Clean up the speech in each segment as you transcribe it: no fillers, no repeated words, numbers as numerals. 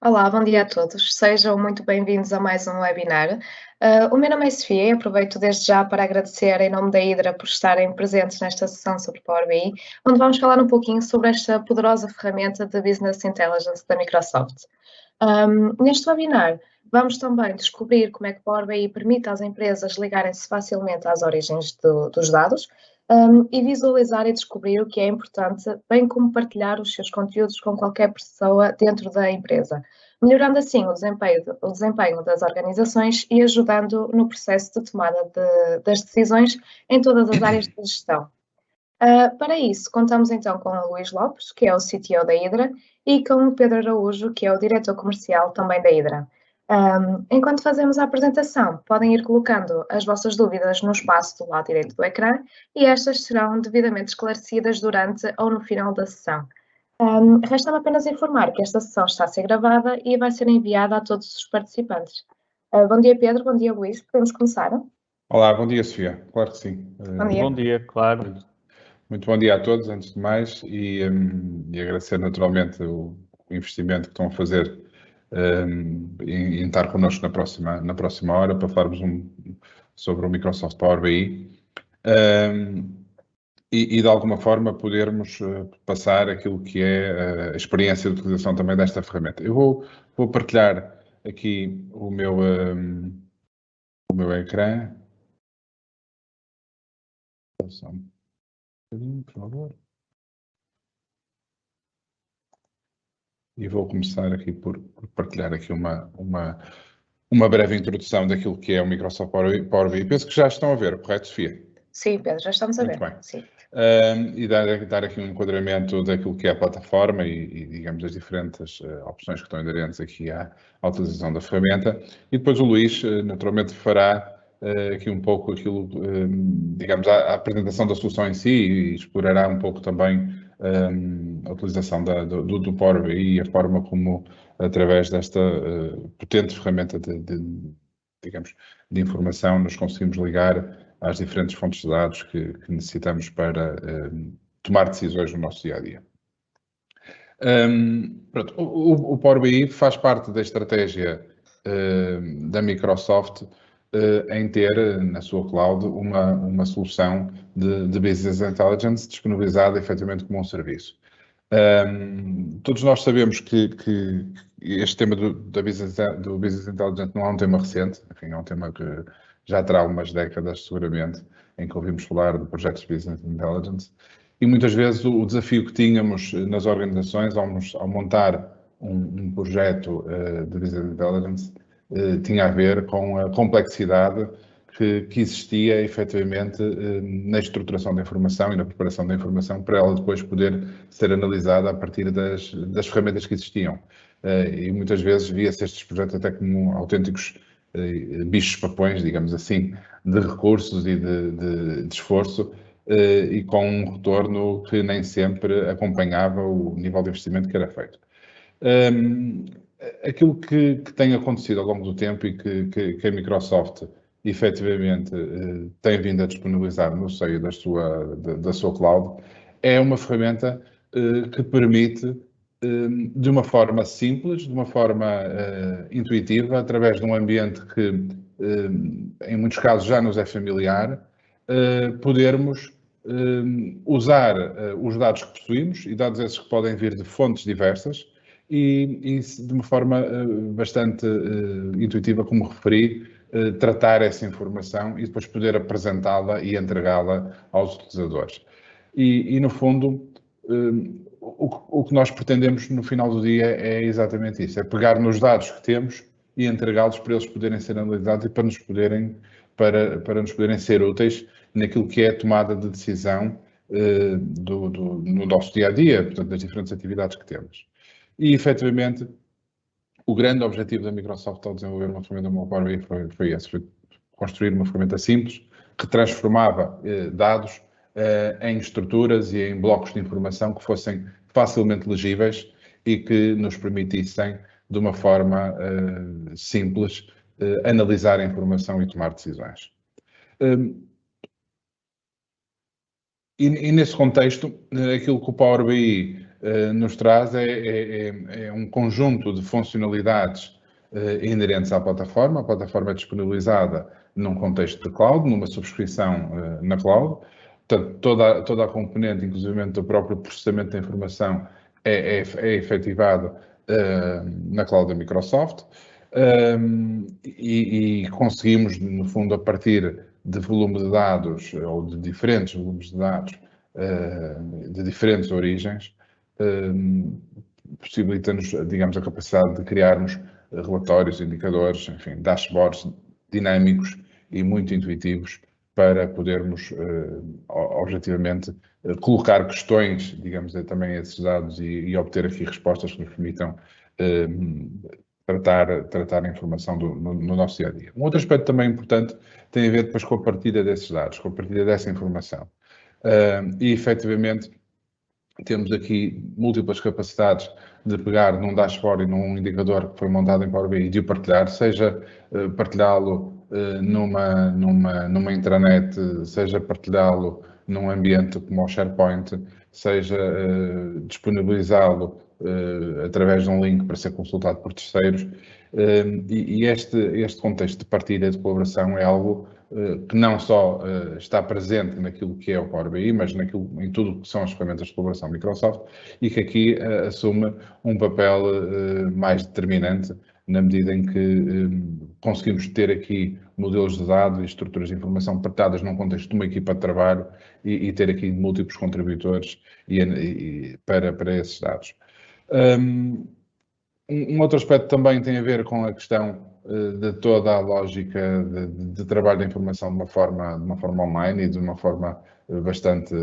Olá, bom dia a todos. Sejam muito bem-vindos a mais um webinar. O meu nome é Sofia e aproveito desde já para agradecer em nome da Hidra por estarem presentes nesta sessão sobre Power BI, onde vamos falar um pouquinho sobre esta poderosa ferramenta de Business Intelligence da Microsoft. Neste webinar, vamos também descobrir como é que Power BI permite às empresas ligarem-se facilmente às origens dos dados, e visualizar e descobrir o que é importante, bem como partilhar os seus conteúdos com qualquer pessoa dentro da empresa, melhorando assim o desempenho das organizações e ajudando no processo de tomada das decisões em todas as áreas de gestão. Para isso, contamos então com o Luís Lopes, que é o CTO da Hidra, e com o Pedro Araújo, que é o diretor comercial também da Hidra. Enquanto fazemos a apresentação, podem ir colocando as vossas dúvidas no espaço do lado direito do ecrã e estas serão devidamente esclarecidas durante ou no final da sessão. Resta-me apenas informar que esta sessão está a ser gravada e vai ser enviada a todos os participantes. Bom dia, Pedro. Bom dia, Luís. Podemos começar? Olá, bom dia, Sofia. Claro que sim. Bom dia. Bom dia, claro. Muito bom dia a todos, antes de mais, e agradecer naturalmente o investimento que estão a fazer em estar connosco na próxima hora para falarmos sobre o Microsoft Power BI e de alguma forma podermos passar aquilo que é a experiência de utilização também desta ferramenta. Eu vou partilhar aqui o meu ecrã. Só um bocadinho, por favor. E vou começar aqui por partilhar aqui uma breve introdução daquilo que é o Microsoft Power BI. Penso que já estão a ver, correto, Sofia? Sim, Pedro, já estamos a ver. Muito bem. Sim. E dar aqui um enquadramento daquilo que é a plataforma e digamos, as diferentes opções que estão inerentes aqui à utilização da ferramenta. E depois o Luís, naturalmente, fará aqui um pouco aquilo, digamos, a apresentação da solução em si e explorará um pouco também a utilização do Power BI e a forma como, através desta potente ferramenta digamos, de informação, nos conseguimos ligar às diferentes fontes de dados que necessitamos para tomar decisões no nosso dia-a-dia. Pronto, o Power BI faz parte da estratégia da Microsoft em ter na sua cloud uma solução de Business Intelligence disponibilizada efetivamente como um serviço. Todos nós sabemos que este tema do Business Intelligence não é um tema recente, enfim, é um tema que já terá umas décadas, seguramente, em que ouvimos falar de projetos de Business Intelligence. E muitas vezes o desafio que tínhamos nas organizações ao montar um projeto de Business Intelligence tinha a ver com a complexidade que existia efetivamente na estruturação da informação e na preparação da informação para ela depois poder ser analisada a partir das ferramentas que existiam. E muitas vezes via-se estes projetos até como autênticos bichos-papões, digamos assim, de recursos e de esforço, e com um retorno que nem sempre acompanhava o nível de investimento que era feito. Aquilo que tem acontecido ao longo do tempo e que a Microsoft efetivamente tem vindo a disponibilizar no seio da sua cloud é uma ferramenta que permite, de uma forma simples, de uma forma intuitiva, através de um ambiente que, em muitos casos, já nos é familiar, podermos usar os dados que possuímos, e dados esses que podem vir de fontes diversas, e de uma forma bastante intuitiva, como referi, tratar essa informação e depois poder apresentá-la e entregá-la aos utilizadores. E no fundo, o que nós pretendemos no final do dia é exatamente isso, é pegar nos dados que temos e entregá-los para eles poderem ser analisados e para nos poderem ser úteis naquilo que é a tomada de decisão no nosso dia-a-dia, portanto, das diferentes atividades que temos. E, efetivamente, o grande objetivo da Microsoft ao desenvolver uma ferramenta como o Power BI foi esse, foi construir uma ferramenta simples que transformava dados em estruturas e em blocos de informação que fossem facilmente legíveis e que nos permitissem, de uma forma simples, analisar a informação e tomar decisões. E nesse contexto, aquilo que o Power BI nos traz é um conjunto de funcionalidades inerentes à plataforma. A plataforma é disponibilizada num contexto de cloud, numa subscrição na cloud. Portanto, toda a componente, inclusive do próprio processamento da informação, é efetivado na cloud da Microsoft. E conseguimos, no fundo, a partir de volume de dados, ou de diferentes volumes de dados, de diferentes origens, possibilita-nos, digamos, a capacidade de criarmos relatórios, indicadores, enfim, dashboards dinâmicos e muito intuitivos para podermos, objetivamente, colocar questões, digamos, também a esses dados e obter aqui respostas que nos permitam tratar a informação no nosso dia a dia. Um outro aspecto também importante tem a ver depois com a partilha desses dados, com a partilha dessa informação. E, efetivamente, temos aqui múltiplas capacidades de pegar num dashboard e num indicador que foi montado em Power BI e de o partilhar, seja partilhá-lo numa intranet, seja partilhá-lo num ambiente como o SharePoint, seja disponibilizá-lo através de um link para ser consultado por terceiros. E este contexto de partilha, de colaboração, é algo que não só está presente naquilo que é o Power BI, mas em tudo que são as ferramentas de colaboração Microsoft, e que aqui assume um papel mais determinante na medida em que conseguimos ter aqui modelos de dados e estruturas de informação partilhadas num contexto de uma equipa de trabalho e ter aqui múltiplos contributores para esses dados. Um outro aspecto também tem a ver com a questão de toda a lógica de trabalho da informação de uma forma online e de uma forma bastante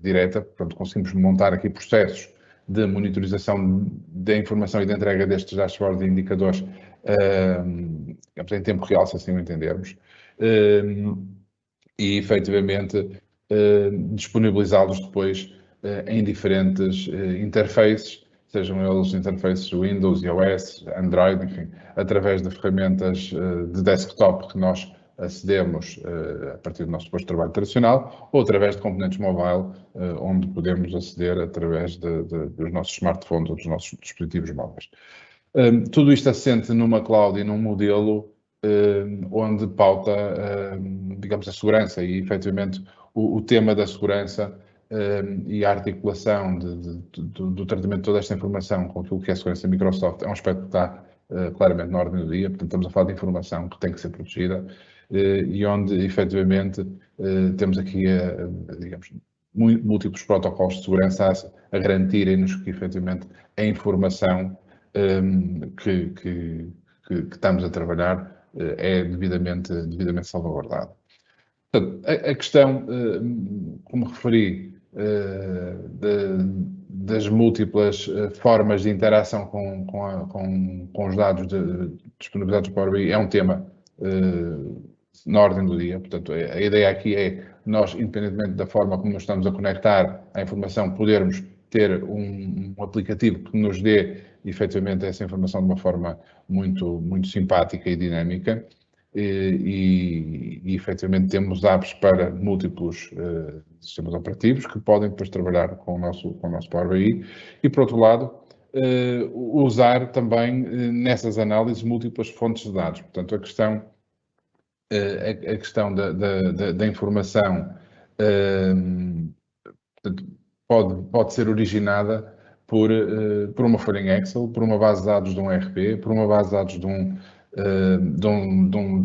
direta. Portanto, conseguimos montar aqui processos de monitorização da informação e de entrega destes dashboards e indicadores digamos, em tempo real, se assim o entendermos, e efetivamente disponibilizá-los depois em diferentes interfaces, sejam eles interfaces Windows, iOS, Android, enfim, através de ferramentas de desktop que nós acedemos a partir do nosso posto de trabalho tradicional, ou através de componentes mobile, onde podemos aceder através dos nossos smartphones ou dos nossos dispositivos móveis. Tudo isto assente numa cloud e num modelo onde pauta, digamos, a segurança e, efetivamente, o tema da segurança e a articulação do tratamento de toda esta informação com aquilo que é a segurança da Microsoft é um aspecto que está claramente na ordem do dia. Portanto, estamos a falar de informação que tem que ser protegida e onde, efetivamente, temos aqui, digamos, múltiplos protocolos de segurança a garantirem-nos que, efetivamente, a informação que estamos a trabalhar é devidamente salvaguardada. Portanto, a questão, como referi, das múltiplas formas de interação com os dados disponibilizados por Power BI é um tema na ordem do dia. Portanto, a ideia aqui é nós, independentemente da forma como nos estamos a conectar à informação, podermos ter um aplicativo que nos dê efetivamente essa informação de uma forma muito simpática e dinâmica. E efetivamente temos apps para múltiplos sistemas operativos que podem depois trabalhar com o nosso Power BI e, por outro lado, usar também nessas análises múltiplas fontes de dados. Portanto, a questão da informação portanto, pode ser originada por uma folha em Excel, por uma base de dados de um ERP, por uma base de dados de um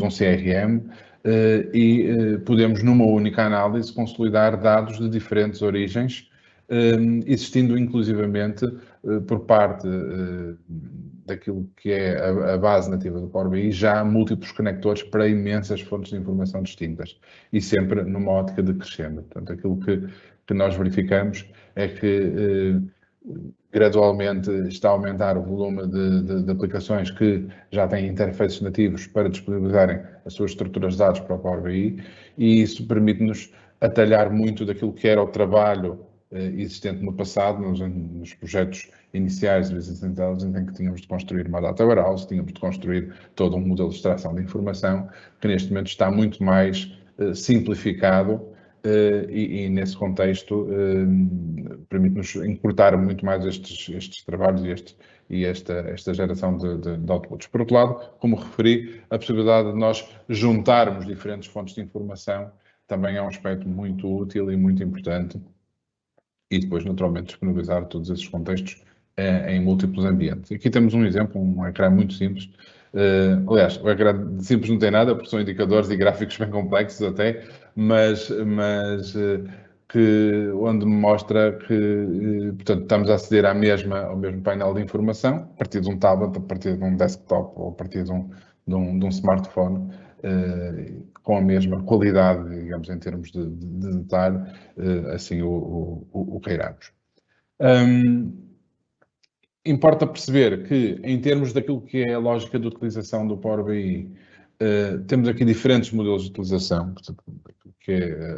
CRM e podemos, numa única análise, consolidar dados de diferentes origens, existindo inclusivamente por parte daquilo que é a base nativa do Power BI, já há múltiplos conectores para imensas fontes de informação distintas e sempre numa ótica de crescendo. Portanto, aquilo que nós verificamos é que gradualmente está a aumentar o volume de aplicações que já têm interfaces nativos para disponibilizarem as suas estruturas de dados para o Power BI e isso permite-nos atalhar muito daquilo que era o trabalho existente no passado, nos projetos iniciais de Business Intelligence, em que tínhamos de construir uma data warehouse, tínhamos de construir todo um modelo de extração de informação, que neste momento está muito mais simplificado e nesse contexto permite-nos encurtar muito mais estes trabalhos e esta geração de outputs. Por outro lado, como referi, a possibilidade de nós juntarmos diferentes fontes de informação também é um aspecto muito útil e muito importante, e depois, naturalmente, disponibilizar todos esses contextos em múltiplos ambientes. Aqui temos um exemplo, um ecrã muito simples. Aliás, o ecrã simples não tem nada, porque são indicadores e gráficos bem complexos até, mas onde me mostra que, portanto, estamos a aceder ao mesmo painel de informação, a partir de um tablet, a partir de um desktop ou a partir de um smartphone, com a mesma qualidade, digamos, em termos de detalhe, assim o queiramos. Importa perceber que, em termos daquilo que é a lógica de utilização do Power BI, temos aqui diferentes modelos de utilização, que é,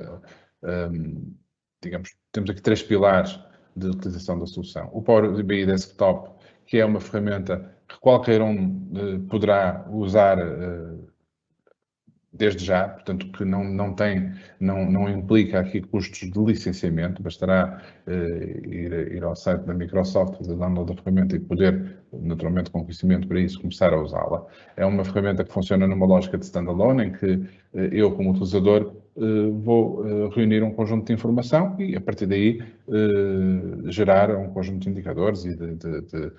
digamos, temos aqui 3 pilares de utilização da solução. O Power BI Desktop, que é uma ferramenta que qualquer um poderá usar desde já, portanto, que não implica aqui custos de licenciamento, bastará ir ao site da Microsoft, fazer download da ferramenta e poder, naturalmente, com conhecimento para isso, começar a usá-la. É uma ferramenta que funciona numa lógica de standalone, em que eu, como utilizador, vou reunir um conjunto de informação e, a partir daí, gerar um conjunto de indicadores e de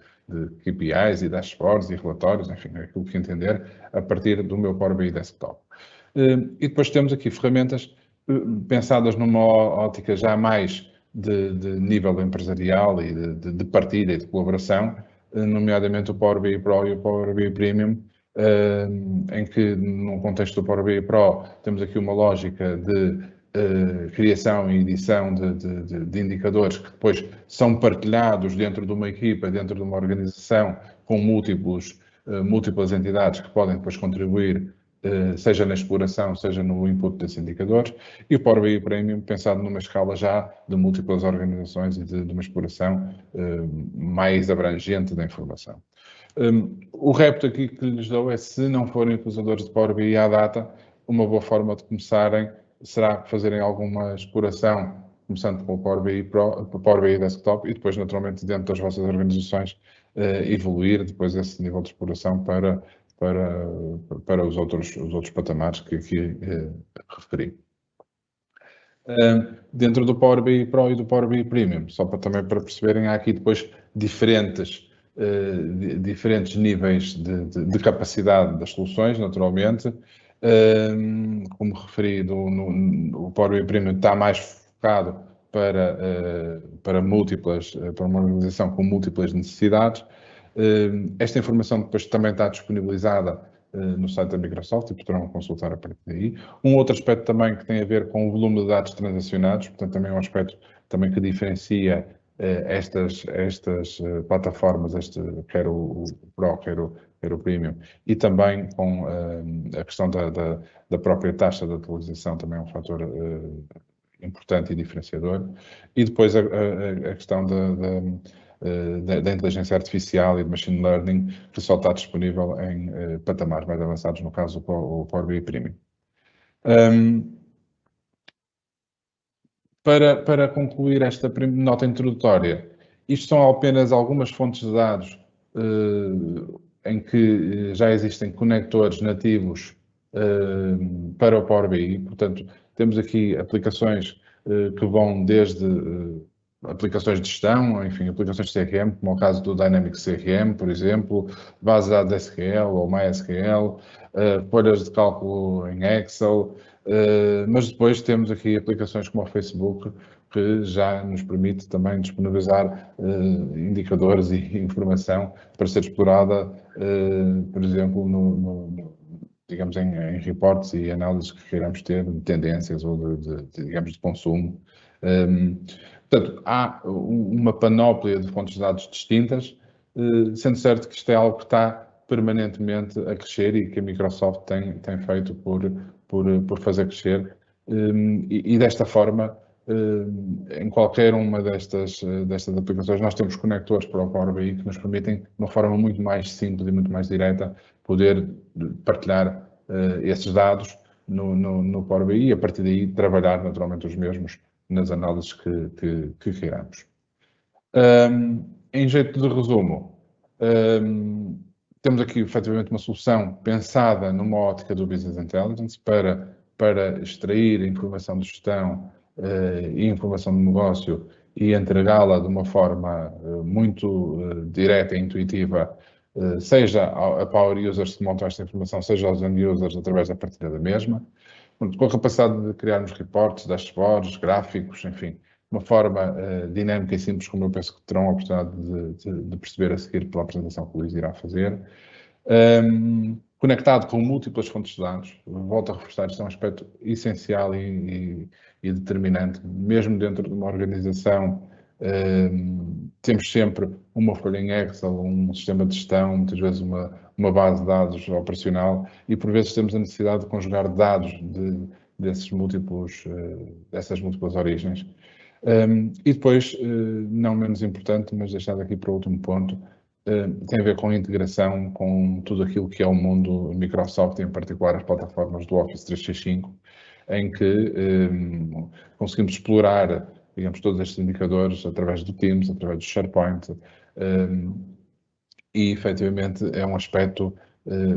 KPIs e dashboards e relatórios, enfim, aquilo que entender, a partir do meu Power BI Desktop. E depois temos aqui ferramentas pensadas numa ótica já mais de nível empresarial e de partilha e de colaboração, nomeadamente o Power BI Pro e o Power BI Premium, em que, no contexto do Power BI Pro, temos aqui uma lógica de criação e edição de indicadores que depois são partilhados dentro de uma equipa, dentro de uma organização, com múltiplas entidades que podem depois contribuir, seja na exploração, seja no input desses indicadores, e o Power BI Premium pensado numa escala já de múltiplas organizações e de uma exploração mais abrangente da informação. O repto aqui que lhes dou é, se não forem utilizadores de Power BI à data, uma boa forma de começarem será fazerem alguma exploração, começando com o Power BI Pro, Power BI Desktop, e depois, naturalmente, dentro das vossas organizações, evoluir depois esse nível de exploração para os outros patamares que aqui referi. Dentro do Power BI Pro e do Power BI Premium, só também para perceberem, há aqui depois diferentes níveis de capacidade das soluções, naturalmente. Como referi, o Power BI Premium está mais focado para uma organização com múltiplas necessidades. Esta informação depois também está disponibilizada no site da Microsoft e poderão consultar a partir daí. Um outro aspecto também que tem a ver com o volume de dados transacionados, portanto também é um aspecto também que diferencia estas plataformas, quer o Pro, quer o Premium, e também com a questão da própria taxa de atualização, também é um fator importante e diferenciador. E depois a questão da inteligência artificial e de machine learning, que só está disponível em patamares mais avançados, no caso o Power BI Premium. Para concluir esta nota introdutória, isto são apenas algumas fontes de dados em que já existem conectores nativos para o Power BI. Portanto, temos aqui aplicações que vão desde aplicações de gestão, enfim, aplicações de CRM, como é o caso do Dynamics CRM, por exemplo, bases de dados SQL ou MySQL, folhas de cálculo em Excel, mas depois temos aqui aplicações como o Facebook, que já nos permite também disponibilizar indicadores e informação para ser explorada, por exemplo, digamos, em reportes e análises que queiramos ter de tendências ou digamos, de consumo. Portanto, há uma panóplia de fontes de dados distintas, sendo certo que isto é algo que está permanentemente a crescer e que a Microsoft tem feito por fazer crescer. E desta forma, em qualquer uma destas aplicações, nós temos conectores para o Power BI que nos permitem, de uma forma muito mais simples e muito mais direta, poder partilhar esses dados no Power BI e a partir daí trabalhar naturalmente os mesmos nas análises que queiramos. Em jeito de resumo, temos aqui efetivamente uma solução pensada numa ótica do Business Intelligence para extrair informação de gestão e informação de negócio e entregá-la de uma forma muito direta e intuitiva, seja a power users que montam esta informação, seja aos end users através da partilha da mesma, com a capacidade de criarmos reportes, dashboards, gráficos, enfim, de uma forma dinâmica e simples, como eu penso que terão a oportunidade de perceber a seguir pela apresentação que o Luís irá fazer. Conectado com múltiplas fontes de dados, volto a reforçar, isto é um aspecto essencial e determinante, mesmo dentro de uma organização. Temos sempre uma folha em Excel, um sistema de gestão, muitas vezes uma base de dados operacional e por vezes temos a necessidade de conjugar dados dessas múltiplas origens. E depois, não menos importante, mas deixado aqui para o último ponto, tem a ver com a integração com tudo aquilo que é o mundo Microsoft, em particular as plataformas do Office 365, em que conseguimos explorar, digamos, todos estes indicadores através do Teams, através do SharePoint, e efetivamente é um aspecto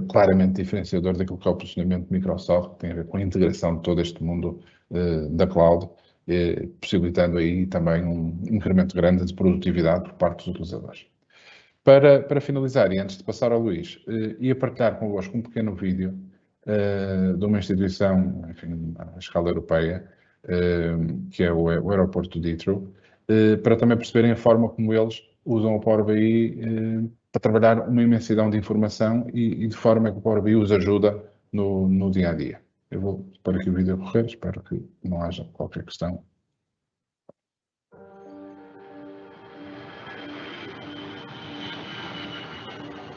claramente diferenciador daquilo que é o posicionamento de Microsoft, que tem a ver com a integração de todo este mundo da cloud, possibilitando aí também um incremento grande de produtividade por parte dos utilizadores. Para finalizar, e antes de passar ao Luís, ia partilhar convosco um pequeno vídeo de uma instituição, enfim, à escala europeia, que é o aeroporto de Heathrow, para também perceberem a forma como eles usam o Power BI para trabalhar uma imensidão de informação e de forma que o Power BI os ajuda no dia a dia. Eu vou pôr aqui o vídeo a correr, espero que não haja qualquer questão.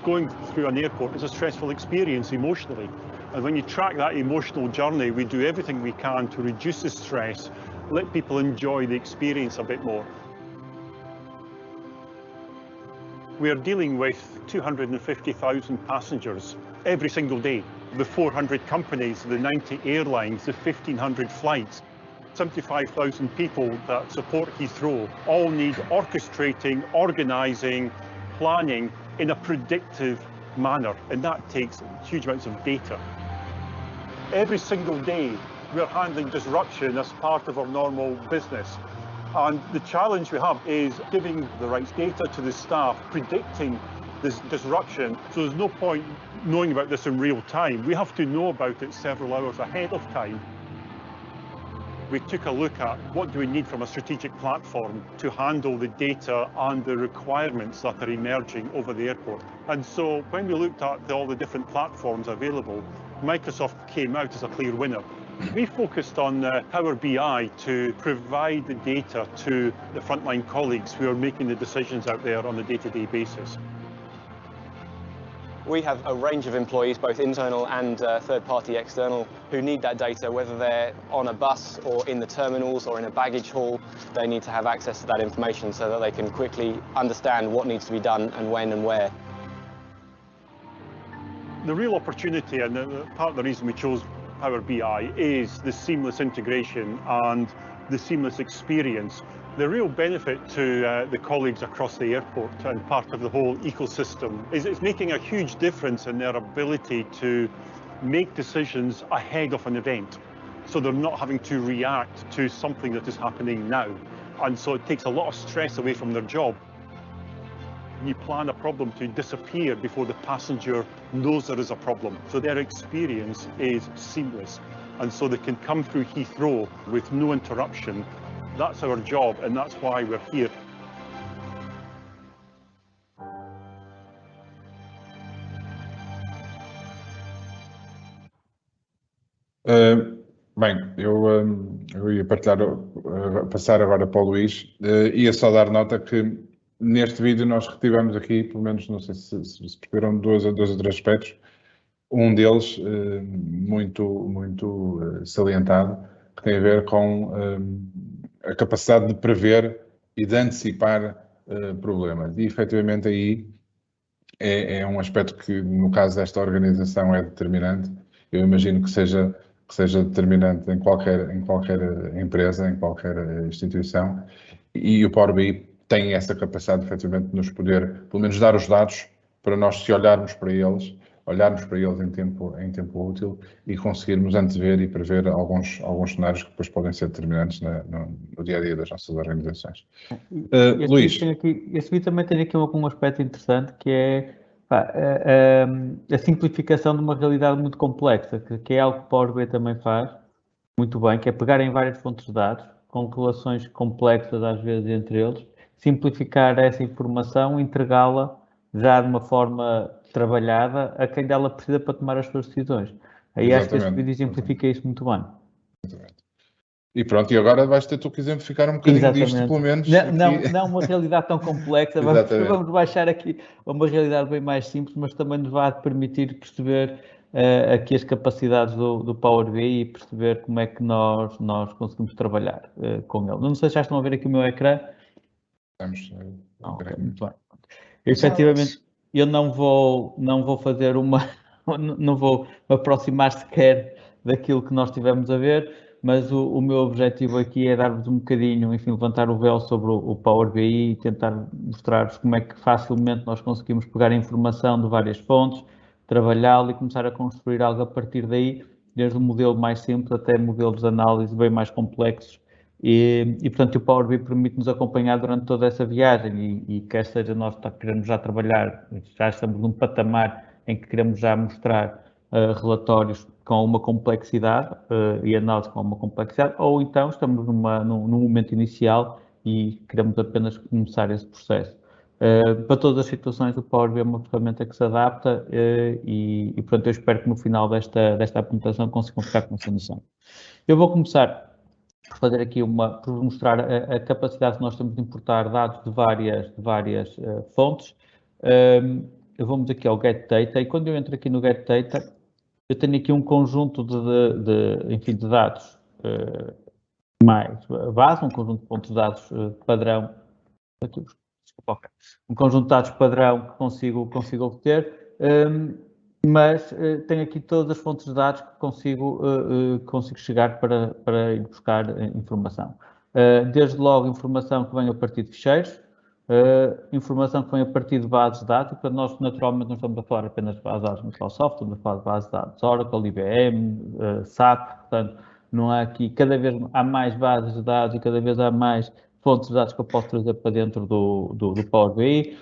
Going through an airport is a stressful experience emotionally, and when you track that emotional journey, we do everything we can to reduce the stress, let people enjoy the experience a bit more. We are dealing with 250,000 passengers every single day, the 400 companies, the 90 airlines, the 1,500 flights. 75,000 people that support Heathrow all need orchestrating, organising, planning in a predictive manner, and that takes huge amounts of data. Every single day we're handling disruption as part of our normal business, and the challenge we have is giving the right data to the staff, predicting this disruption, so there's no point knowing about this in real time. We have to know about it several hours ahead of time. We took a look at what do we need from a strategic platform to handle the data and the requirements that are emerging over the airport. And so when we looked at all the different platforms available, Microsoft came out as a clear winner. We focused on Power BI to provide the data to the frontline colleagues who are making the decisions out there on a day-to-day basis. We have a range of employees, both internal and third-party external, who need that data, whether they're on a bus or in the terminals or in a baggage hall. They need to have access to that information so that they can quickly understand what needs to be done and when and where. The real opportunity, and part of the reason we chose Power BI, is the seamless integration and the seamless experience. The real benefit to the colleagues across the airport and part of the whole ecosystem is it's making a huge difference in their ability to make decisions ahead of an event. So they're not having to react to something that is happening now. And so it takes a lot of stress away from their job. You plan a problem to disappear before the passenger knows there is a problem. So their experience is seamless. And so they can come through Heathrow with no interruption. That's our job, and that's why we're here. Bem, eu ia passar agora para o Luís. Ia só dar nota que neste vídeo nós retivemos aqui, pelo menos, não sei se perceberam, dois ou três aspectos. Um deles muito salientado, que tem a ver com a capacidade de prever e de antecipar problemas. E, efetivamente, aí é um aspecto que, no caso desta organização, é determinante. Eu imagino que seja que seja determinante em qualquer empresa, em qualquer instituição, e o Power BI tem essa capacidade, efetivamente, de nos poder, pelo menos, dar os dados para nós, se olharmos para eles em tempo útil e conseguirmos antever e prever alguns cenários que depois podem ser determinantes no dia a dia das nossas organizações. Luís. Este vídeo também tem aqui um aspecto interessante, que é a simplificação de uma realidade muito complexa, que é algo que o Power BI também faz muito bem, que é pegar em várias fontes de dados, com relações complexas às vezes entre eles, simplificar essa informação e entregá-la já de uma forma trabalhada a quem dela precisa para tomar as suas decisões. Aí acho que este vídeo simplifica isso muito bem. Exatamente. E pronto, e agora vais ter tu que exemplificar um bocadinho disto, pelo menos. Não uma realidade tão complexa, vamos baixar aqui a uma realidade bem mais simples, mas também nos vai permitir perceber aqui as capacidades do Power BI e perceber como é que nós conseguimos trabalhar com ele. Não sei se já estão a ver aqui o meu ecrã. Estamos. Ok, muito bem. Efetivamente, eu não vou fazer não vou me aproximar sequer daquilo que nós estivemos a ver, mas o meu objetivo aqui é dar-vos um bocadinho, enfim, levantar o véu sobre o Power BI e tentar mostrar-vos como é que facilmente nós conseguimos pegar a informação de várias fontes, trabalhá-la e começar a construir algo a partir daí, desde um modelo mais simples até modelos de análise bem mais complexos. E portanto, o Power BI permite-nos acompanhar durante toda essa viagem e quer seja nós queremos já trabalhar, já estamos num patamar em que queremos já mostrar relatórios com uma complexidade e análise com uma complexidade, ou então estamos num momento inicial e queremos apenas começar esse processo. Para todas as situações, o Power BI é uma ferramenta que se adapta e portanto, eu espero que no final desta apresentação consigam ficar com essa noção. Eu vou começar por fazer aqui por mostrar a capacidade que nós temos de importar dados de várias fontes. Vamos aqui ao Get Data e quando eu entro aqui no Get Data, eu tenho aqui um conjunto de dados mais base, um conjunto de pontos de dados padrão. Um conjunto de dados padrão que consigo obter, mas tenho aqui todas as fontes de dados que consigo chegar para ir buscar informação. Desde logo, informação que vem a partir de ficheiros, informação que vem a partir de bases de dados, e portanto nós naturalmente não estamos a falar apenas de bases de dados Microsoft, estamos a falar de bases de dados Oracle, IBM, SAP, portanto não há aqui, cada vez há mais bases de dados e cada vez há mais fontes de dados que eu posso trazer para dentro do Power BI,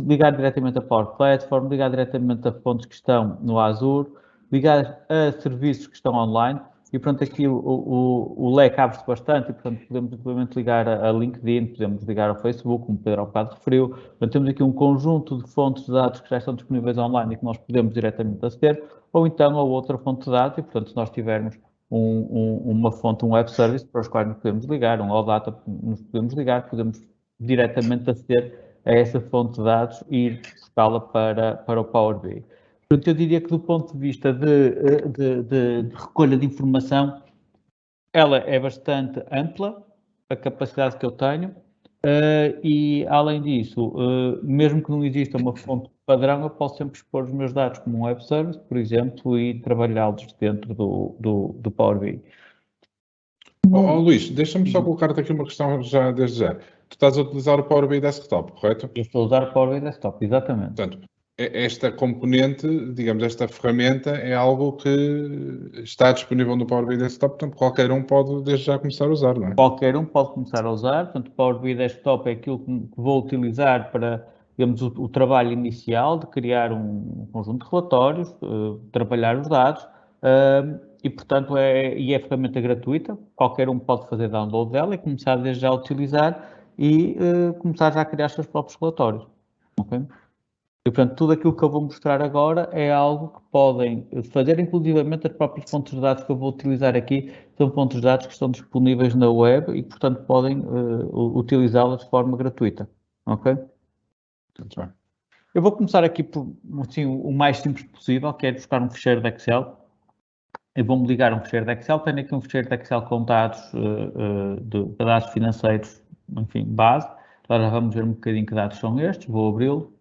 ligar diretamente a Power Platform, ligar diretamente a fontes que estão no Azure, ligar a serviços que estão online, e portanto aqui o leque abre-se bastante, e portanto podemos inclusive ligar a LinkedIn, podemos ligar ao Facebook, como o Pedro há bocado referiu, portanto temos aqui um conjunto de fontes de dados que já estão disponíveis online e que nós podemos diretamente aceder, ou então a outra fonte de dados, e portanto se nós tivermos uma fonte, um web service para os quais nos podemos ligar, um OData nos podemos ligar, podemos diretamente aceder a essa fonte de dados e ir buscá-la para o Power BI. Portanto, eu diria que do ponto de vista de recolha de informação, ela é bastante ampla, a capacidade que eu tenho, e além disso, mesmo que não exista uma fonte padrão, eu posso sempre expor os meus dados como um web service, por exemplo, e trabalhá-los dentro do Power BI. Luís, deixa-me só colocar-te aqui uma questão já desde já. Tu estás a utilizar o Power BI Desktop, correto? Eu estou a usar o Power BI Desktop, exatamente. Portanto, esta componente, digamos, esta ferramenta é algo que está disponível no Power BI Desktop, portanto qualquer um pode desde já começar a usar, não é? Qualquer um pode começar a usar, portanto o Power BI Desktop é aquilo que vou utilizar para, digamos, o trabalho inicial de criar um conjunto de relatórios, trabalhar os dados, e portanto é ferramenta gratuita, qualquer um pode fazer download dela e começar desde já a utilizar e começar já a criar os seus próprios relatórios. Okay? E, portanto, tudo aquilo que eu vou mostrar agora é algo que podem fazer, inclusivamente as próprias fontes de dados que eu vou utilizar aqui, são fontes de dados que estão disponíveis na web e, portanto, podem utilizá-las de forma gratuita. Ok? Muito bem. Eu vou começar aqui por assim, o mais simples possível, que é buscar um ficheiro de Excel. Eu vou-me ligar a um ficheiro de Excel, tenho aqui um ficheiro de Excel com dados, de dados financeiros, enfim, base. Agora vamos ver um bocadinho que dados são estes, vou abri-lo.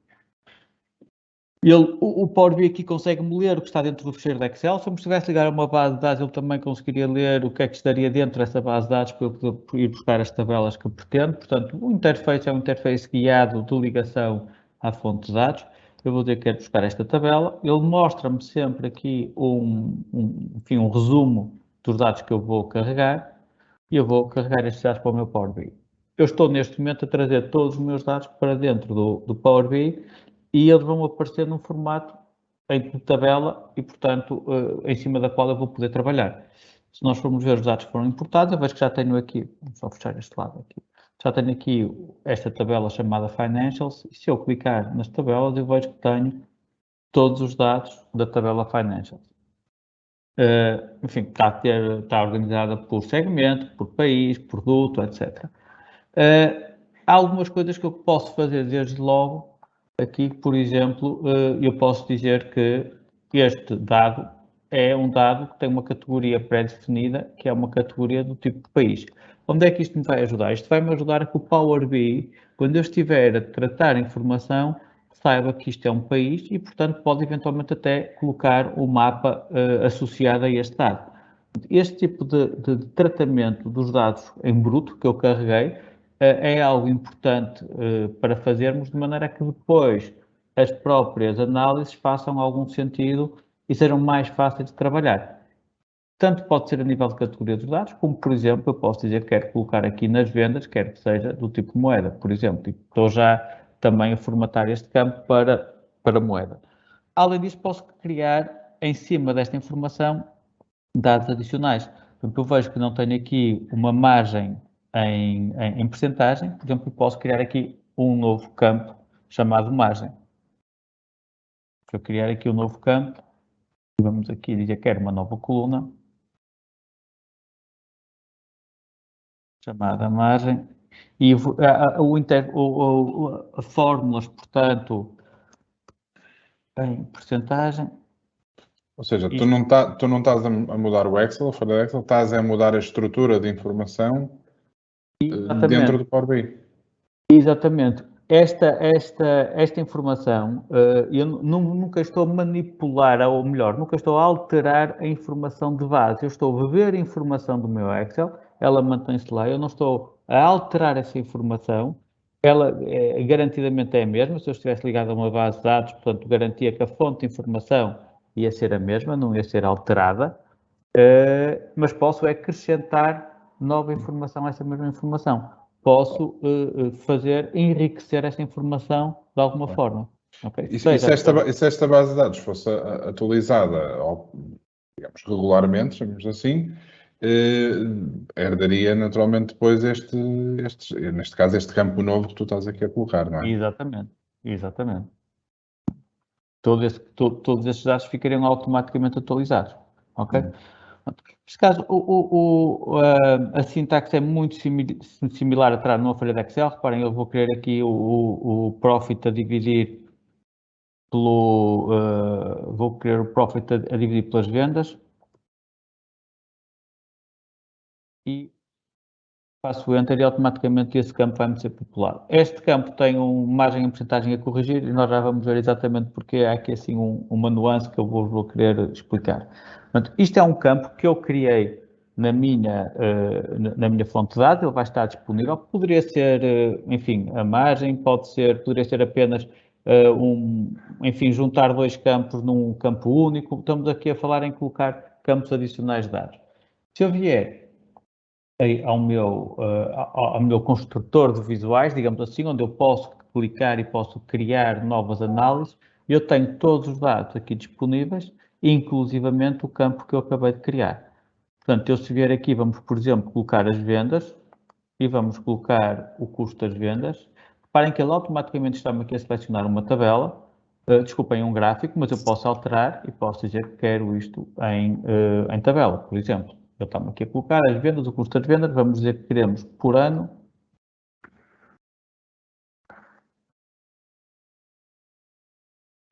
O Power BI aqui consegue-me ler o que está dentro do fecheiro de Excel. Se eu me estivesse a ligar a uma base de dados, ele também conseguiria ler o que é que estaria dentro dessa base de dados para eu poder ir buscar as tabelas que eu pretendo. Portanto, o interface é um interface guiado de ligação à fonte de dados. Eu vou dizer que quero buscar esta tabela. Ele mostra-me sempre aqui enfim, um resumo dos dados que eu vou carregar e eu vou carregar estes dados para o meu Power BI. Eu estou neste momento a trazer todos os meus dados para dentro do Power BI e eles vão aparecer num formato de tabela e, portanto, em cima da qual eu vou poder trabalhar. Se nós formos ver os dados que foram importados, eu vejo que já tenho aqui, vamos só fechar este lado aqui, já tenho aqui esta tabela chamada Financials, e se eu clicar nas tabelas, eu vejo que tenho todos os dados da tabela Financials. Enfim, está organizada por segmento, por país, produto, etc. Há algumas coisas que eu posso fazer desde logo. Aqui, por exemplo, eu posso dizer que este dado é um dado que tem uma categoria pré-definida, que é uma categoria do tipo de país. Onde é que isto me vai ajudar? Isto vai-me ajudar a que o Power BI, quando eu estiver a tratar informação, saiba que isto é um país e, portanto, pode eventualmente até colocar o mapa associado a este dado. Este tipo de tratamento dos dados em bruto que eu carreguei é algo importante para fazermos, de maneira que depois as próprias análises façam algum sentido e sejam mais fáceis de trabalhar. Tanto pode ser a nível de categoria dos dados, como, por exemplo, eu posso dizer que quero colocar aqui nas vendas, quer que seja do tipo moeda, por exemplo. E estou já também a formatar este campo para moeda. Além disso, posso criar, em cima desta informação, dados adicionais. Portanto, eu vejo que não tenho aqui uma margem em percentagem, por exemplo, eu posso criar aqui um novo campo chamado margem. Se eu criar aqui um novo campo, vamos aqui dizer que quero uma nova coluna chamada margem e as fórmulas, portanto, em percentagem. Ou seja, tu não estás a mudar o Excel, fora do Excel, estás a mudar a estrutura de informação dentro do Power BI. Exatamente. Esta informação, eu nunca estou a manipular, ou melhor, nunca estou a alterar a informação de base. Eu estou a beber a informação do meu Excel, ela mantém-se lá, eu não estou a alterar essa informação, ela garantidamente é a mesma. Se eu estivesse ligado a uma base de dados, portanto, garantia que a fonte de informação ia ser a mesma, não ia ser alterada, mas posso acrescentar nova informação a essa mesma informação. Posso enriquecer esta informação de alguma forma. Okay? E se esta base de dados fosse atualizada, digamos, regularmente, chamamos assim, herdaria naturalmente depois neste caso, este campo novo que tu estás aqui a colocar, não é? Exatamente. Todos esses dados ficariam automaticamente atualizados. Ok? Neste caso, a sintaxe é muito similar a entrar numa folha de Excel. Reparem, eu vou querer aqui o profit a dividir vou querer o profit a dividir pelas vendas. E faço Enter e automaticamente esse campo vai-me ser populado. Este campo tem uma margem em porcentagem a corrigir e nós já vamos ver exatamente porque há aqui assim uma nuance que eu vou querer explicar. Portanto, isto é um campo que eu criei na minha fonte de dados, ele vai estar disponível. Poderia ser, enfim, a margem, poderia ser apenas, enfim, juntar dois campos num campo único. Estamos aqui a falar em colocar campos adicionais de dados. Se eu vier ao meu construtor de visuais, digamos assim, onde eu posso clicar e posso criar novas análises, eu tenho todos os dados aqui disponíveis, inclusivamente o campo que eu acabei de criar. Portanto, eu se vier aqui, vamos, por exemplo, colocar as vendas e vamos colocar o custo das vendas. Reparem que ele automaticamente está-me aqui a selecionar uma tabela, desculpem, um gráfico, mas eu posso alterar e posso dizer que quero isto em tabela, por exemplo. Eu estamos aqui a colocar as vendas, o custo das vendas, vamos dizer que queremos por ano.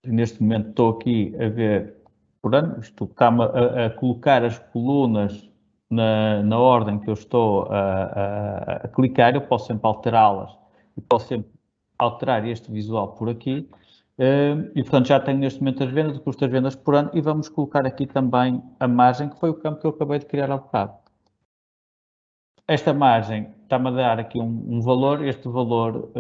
Neste momento estou aqui a ver por ano, isto está-me a colocar as colunas na ordem que eu estou a clicar. Eu posso sempre alterá-las e posso sempre alterar este visual por aqui. E, portanto, já tenho neste momento as vendas, o custo das vendas por ano, e vamos colocar aqui também a margem, que foi o campo que eu acabei de criar há bocado. Esta margem está-me a dar aqui um valor, este valor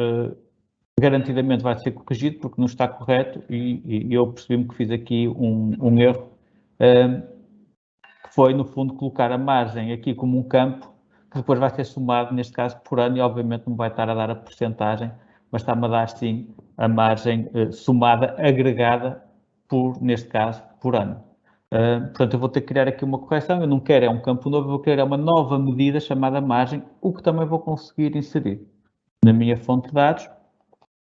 garantidamente vai ser corrigido porque não está correto e eu percebi-me que fiz aqui um erro, que foi, no fundo, colocar a margem aqui como um campo que depois vai ser somado, neste caso, por ano, e obviamente não vai estar a dar a percentagem, mas está-me a dar, sim, a margem somada, agregada, neste caso, por ano. Portanto, eu vou ter que criar aqui uma correção, eu não quero um campo novo, eu vou criar uma nova medida chamada margem, o que também vou conseguir inserir na minha fonte de dados,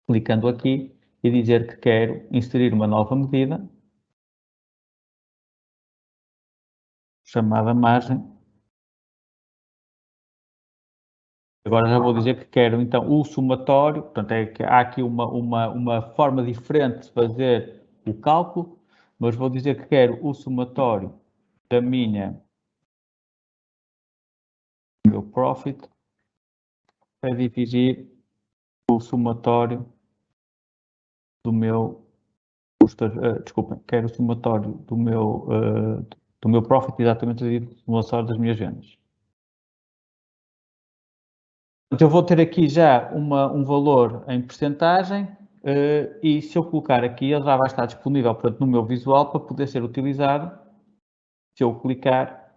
clicando aqui e dizer que quero inserir uma nova medida, chamada margem. Agora já vou dizer que quero, então, o somatório, portanto, é que há aqui uma forma diferente de fazer o cálculo, mas vou dizer que quero o somatório da meu profit a dividir o somatório do meu, desculpem, quero o somatório do meu profit exatamente a dividir o somatório das minhas vendas. Então, eu vou ter aqui já um valor em percentagem e se eu colocar aqui, ele já vai estar disponível, portanto, no meu visual para poder ser utilizado. Se eu clicar,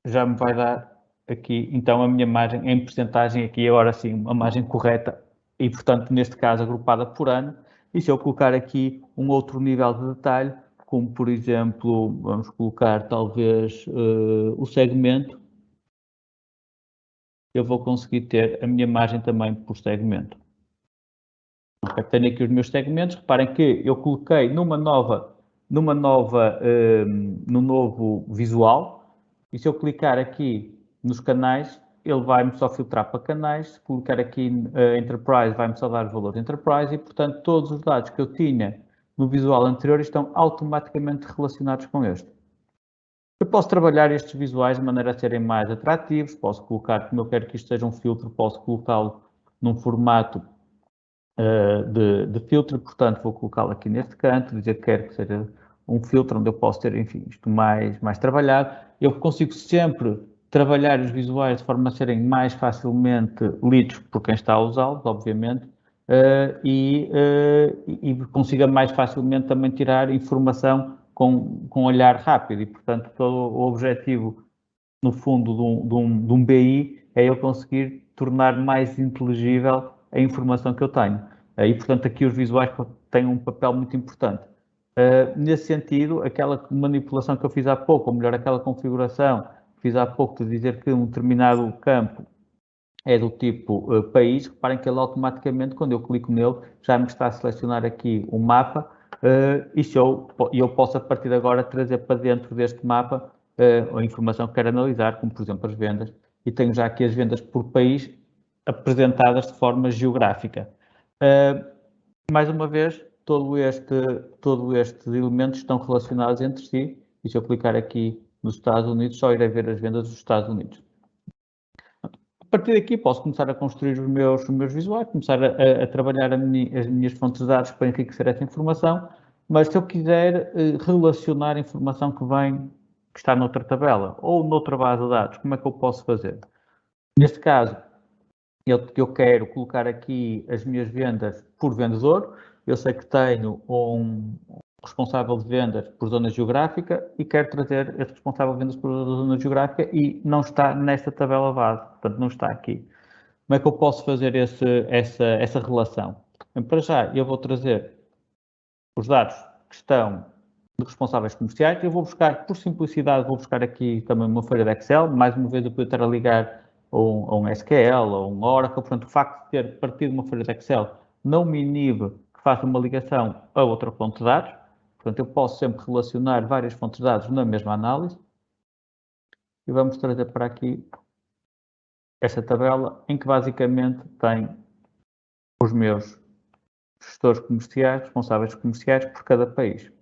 já me vai dar aqui, então, a minha margem em percentagem, aqui agora sim, a margem correta e, portanto, neste caso, agrupada por ano. E se eu colocar aqui um outro nível de detalhe, como, por exemplo, vamos colocar, talvez, o segmento, eu vou conseguir ter a minha margem também por segmento. Tenho aqui os meus segmentos, reparem que eu coloquei num novo visual, e se eu clicar aqui nos canais, ele vai-me só filtrar para canais, se clicar aqui Enterprise, vai-me só dar os valores Enterprise, e portanto todos os dados que eu tinha no visual anterior estão automaticamente relacionados com este. Eu posso trabalhar estes visuais de maneira a serem mais atrativos, posso colocar, como eu quero que isto seja um filtro, posso colocá-lo num formato de filtro, portanto vou colocá-lo aqui neste canto, dizer que quero que seja um filtro onde eu posso ter, enfim, isto mais trabalhado. Eu consigo sempre trabalhar os visuais de forma a serem mais facilmente lidos por quem está a usá-los, obviamente, e consiga mais facilmente também tirar informação com olhar rápido e, portanto, todo o objetivo, no fundo, de um BI é eu conseguir tornar mais inteligível a informação que eu tenho. E, portanto, aqui os visuais têm um papel muito importante. Nesse sentido, aquela manipulação que eu fiz há pouco, ou melhor, aquela configuração que fiz há pouco de dizer que um determinado campo é do tipo país, reparem que ele automaticamente, quando eu clico nele, já me está a selecionar aqui um mapa e eu posso, a partir de agora, trazer para dentro deste mapa a informação que quero analisar, como, por exemplo, as vendas, e tenho já aqui as vendas por país apresentadas de forma geográfica. Mais uma vez, todos estes elementos estão relacionados entre si, e se eu clicar aqui nos Estados Unidos, só irei ver as vendas dos Estados Unidos. A partir daqui posso começar a construir os meus visuais, começar a trabalhar as minhas fontes de dados para enriquecer essa informação, mas se eu quiser relacionar a informação que está noutra tabela ou noutra base de dados, como é que eu posso fazer? Neste caso, eu quero colocar aqui as minhas vendas por vendedor, eu sei que tenho um responsável de vendas por zona geográfica e quero trazer este responsável de vendas por zona geográfica e não está nesta tabela base, portanto não está aqui. Como é que eu posso fazer essa relação? Para já, eu vou trazer os dados que estão de responsáveis comerciais, eu vou buscar, por simplicidade, vou buscar aqui também uma folha de Excel, mais uma vez eu poder estar a ligar a um SQL ou um Oracle, portanto o facto de ter partido de uma folha de Excel não me inibe que faça uma ligação a outra fonte de dados, portanto eu posso sempre relacionar várias fontes de dados na mesma análise e vamos trazer para aqui esta tabela em que basicamente tem os meus gestores comerciais, responsáveis comerciais por cada país.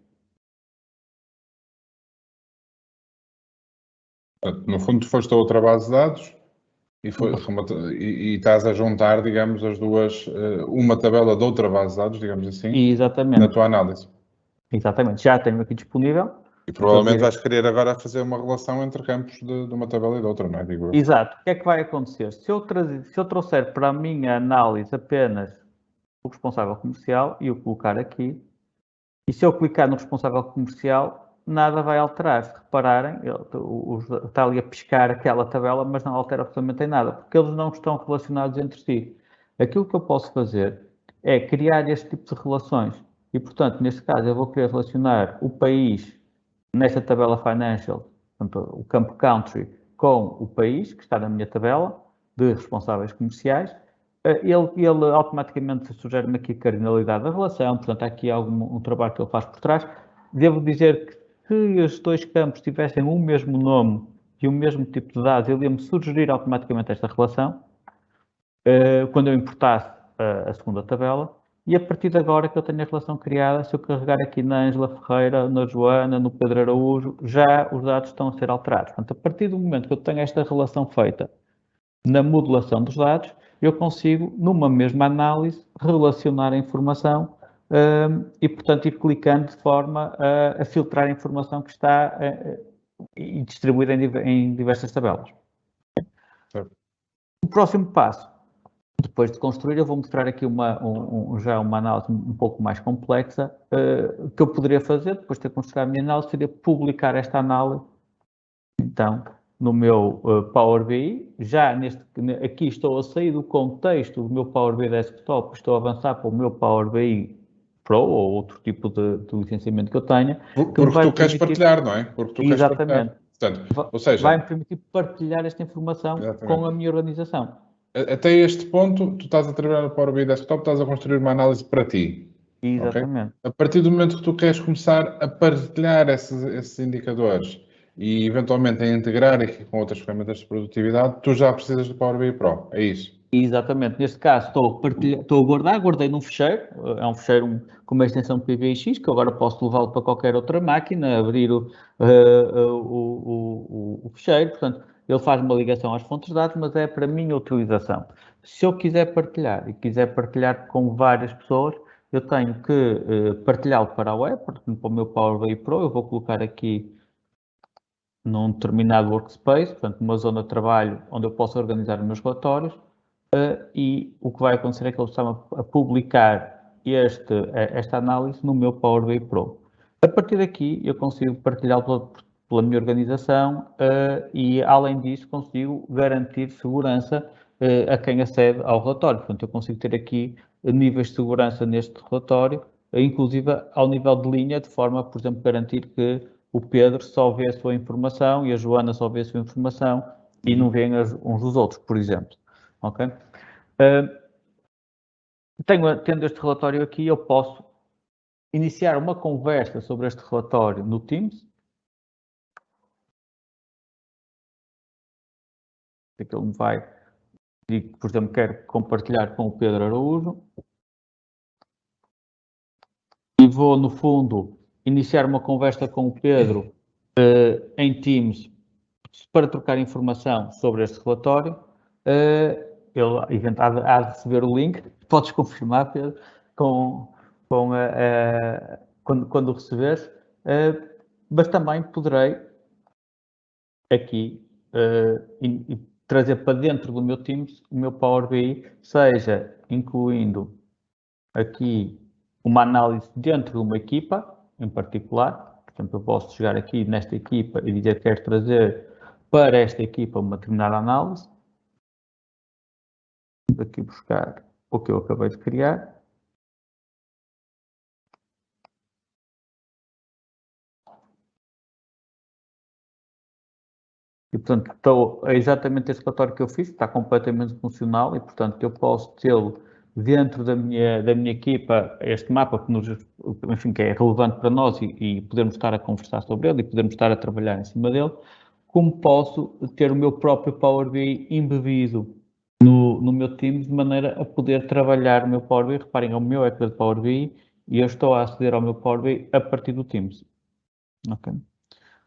Portanto, no fundo, foste a outra base de dados E estás a juntar, digamos, as duas, uma tabela de outra base de dados, digamos assim, Exatamente. na tua análise. Exatamente, já tenho aqui disponível. E provavelmente vais querer agora fazer uma relação entre campos de uma tabela e de outra, não é? Digo eu. Exato. O que é que vai acontecer? Se eu trouxer para a minha análise apenas o responsável comercial e o colocar aqui, e se eu clicar no responsável comercial, nada vai alterar. Se repararem, está ali a pescar aquela tabela, mas não altera absolutamente em nada, porque eles não estão relacionados entre si. Aquilo que eu posso fazer é criar este tipo de relações. E, portanto, neste caso, eu vou querer relacionar o país nesta tabela financial, portanto, o campo country, com o país, que está na minha tabela de responsáveis comerciais. Ele automaticamente sugere-me aqui a cardinalidade da relação, portanto, há aqui um trabalho que ele faz por trás. Devo dizer que se os dois campos tivessem o mesmo nome e o mesmo tipo de dados, ele ia-me sugerir automaticamente esta relação, quando eu importasse a segunda tabela. E a partir de agora que eu tenho a relação criada, se eu carregar aqui na Ângela Ferreira, na Joana, no Pedro Araújo, já os dados estão a ser alterados. Portanto, a partir do momento que eu tenho esta relação feita na modulação dos dados, eu consigo, numa mesma análise, relacionar a informação e, portanto, ir clicando de forma a filtrar a informação que está e distribuída em diversas tabelas. O próximo passo, depois de construir, eu vou mostrar aqui já uma análise um pouco mais complexa que eu poderia fazer, depois de ter construído a minha análise, seria publicar esta análise, então, no meu Power BI. Aqui estou a sair do contexto do meu Power BI Desktop, estou a avançar para o meu Power BI Pro ou outro tipo de licenciamento que eu tenha. Porque tu queres partilhar, não é? Porque tu queres partilhar. Portanto, ou seja, vai-me permitir partilhar esta informação com a minha organização. Até este ponto, tu estás a trabalhar no Power BI Desktop, estás a construir uma análise para ti. Exatamente. Okay? A partir do momento que tu queres começar a partilhar esses indicadores e eventualmente a integrar aqui com outras ferramentas de produtividade, tu já precisas do Power BI Pro, é isso? Exatamente. Neste caso, estou a guardei num fecheiro, é um fecheiro com uma extensão PBX, que eu agora posso levá-lo para qualquer outra máquina, abrir o fecheiro, portanto, ele faz uma ligação às fontes de dados, mas é para a minha utilização. Se eu quiser partilhar e quiser partilhar com várias pessoas, eu tenho que partilhá-lo para a web, portanto, para o meu Power BI Pro, eu vou colocar aqui num determinado workspace, portanto, uma zona de trabalho onde eu posso organizar os meus relatórios, e o que vai acontecer é que ele está a publicar esta análise no meu Power BI Pro. A partir daqui, eu consigo partilhá-lo pela minha organização e, além disso, consigo garantir segurança a quem acede ao relatório. Portanto, eu consigo ter aqui níveis de segurança neste relatório, inclusive ao nível de linha, de forma a, por exemplo, garantir que o Pedro só vê a sua informação e a Joana só vê a sua informação e não vêem uns dos outros, por exemplo. Ok? Tendo este relatório aqui, eu posso iniciar uma conversa sobre este relatório no Teams. Que ele me vai dizer que, por exemplo, quero compartilhar com o Pedro Araújo. E vou, no fundo, iniciar uma conversa com o Pedro em Teams para trocar informação sobre este relatório. Ele há de receber o link. Podes confirmar, Pedro, quando o receberes. Mas também poderei aqui trazer para dentro do meu Teams o meu Power BI, seja incluindo aqui uma análise dentro de uma equipa em particular. Portanto, eu posso chegar aqui nesta equipa e dizer que quero trazer para esta equipa uma determinada análise. Vou aqui buscar o que eu acabei de criar. E, portanto, é exatamente este relatório que eu fiz, está completamente funcional e, portanto, eu posso tê-lo dentro da minha equipa, este mapa que é relevante para nós e podermos estar a conversar sobre ele e podermos estar a trabalhar em cima dele, como posso ter o meu próprio Power BI embebido no meu Teams, de maneira a poder trabalhar o meu Power BI. Reparem, é o meu ecrã de Power BI e eu estou a aceder ao meu Power BI a partir do Teams. Ok?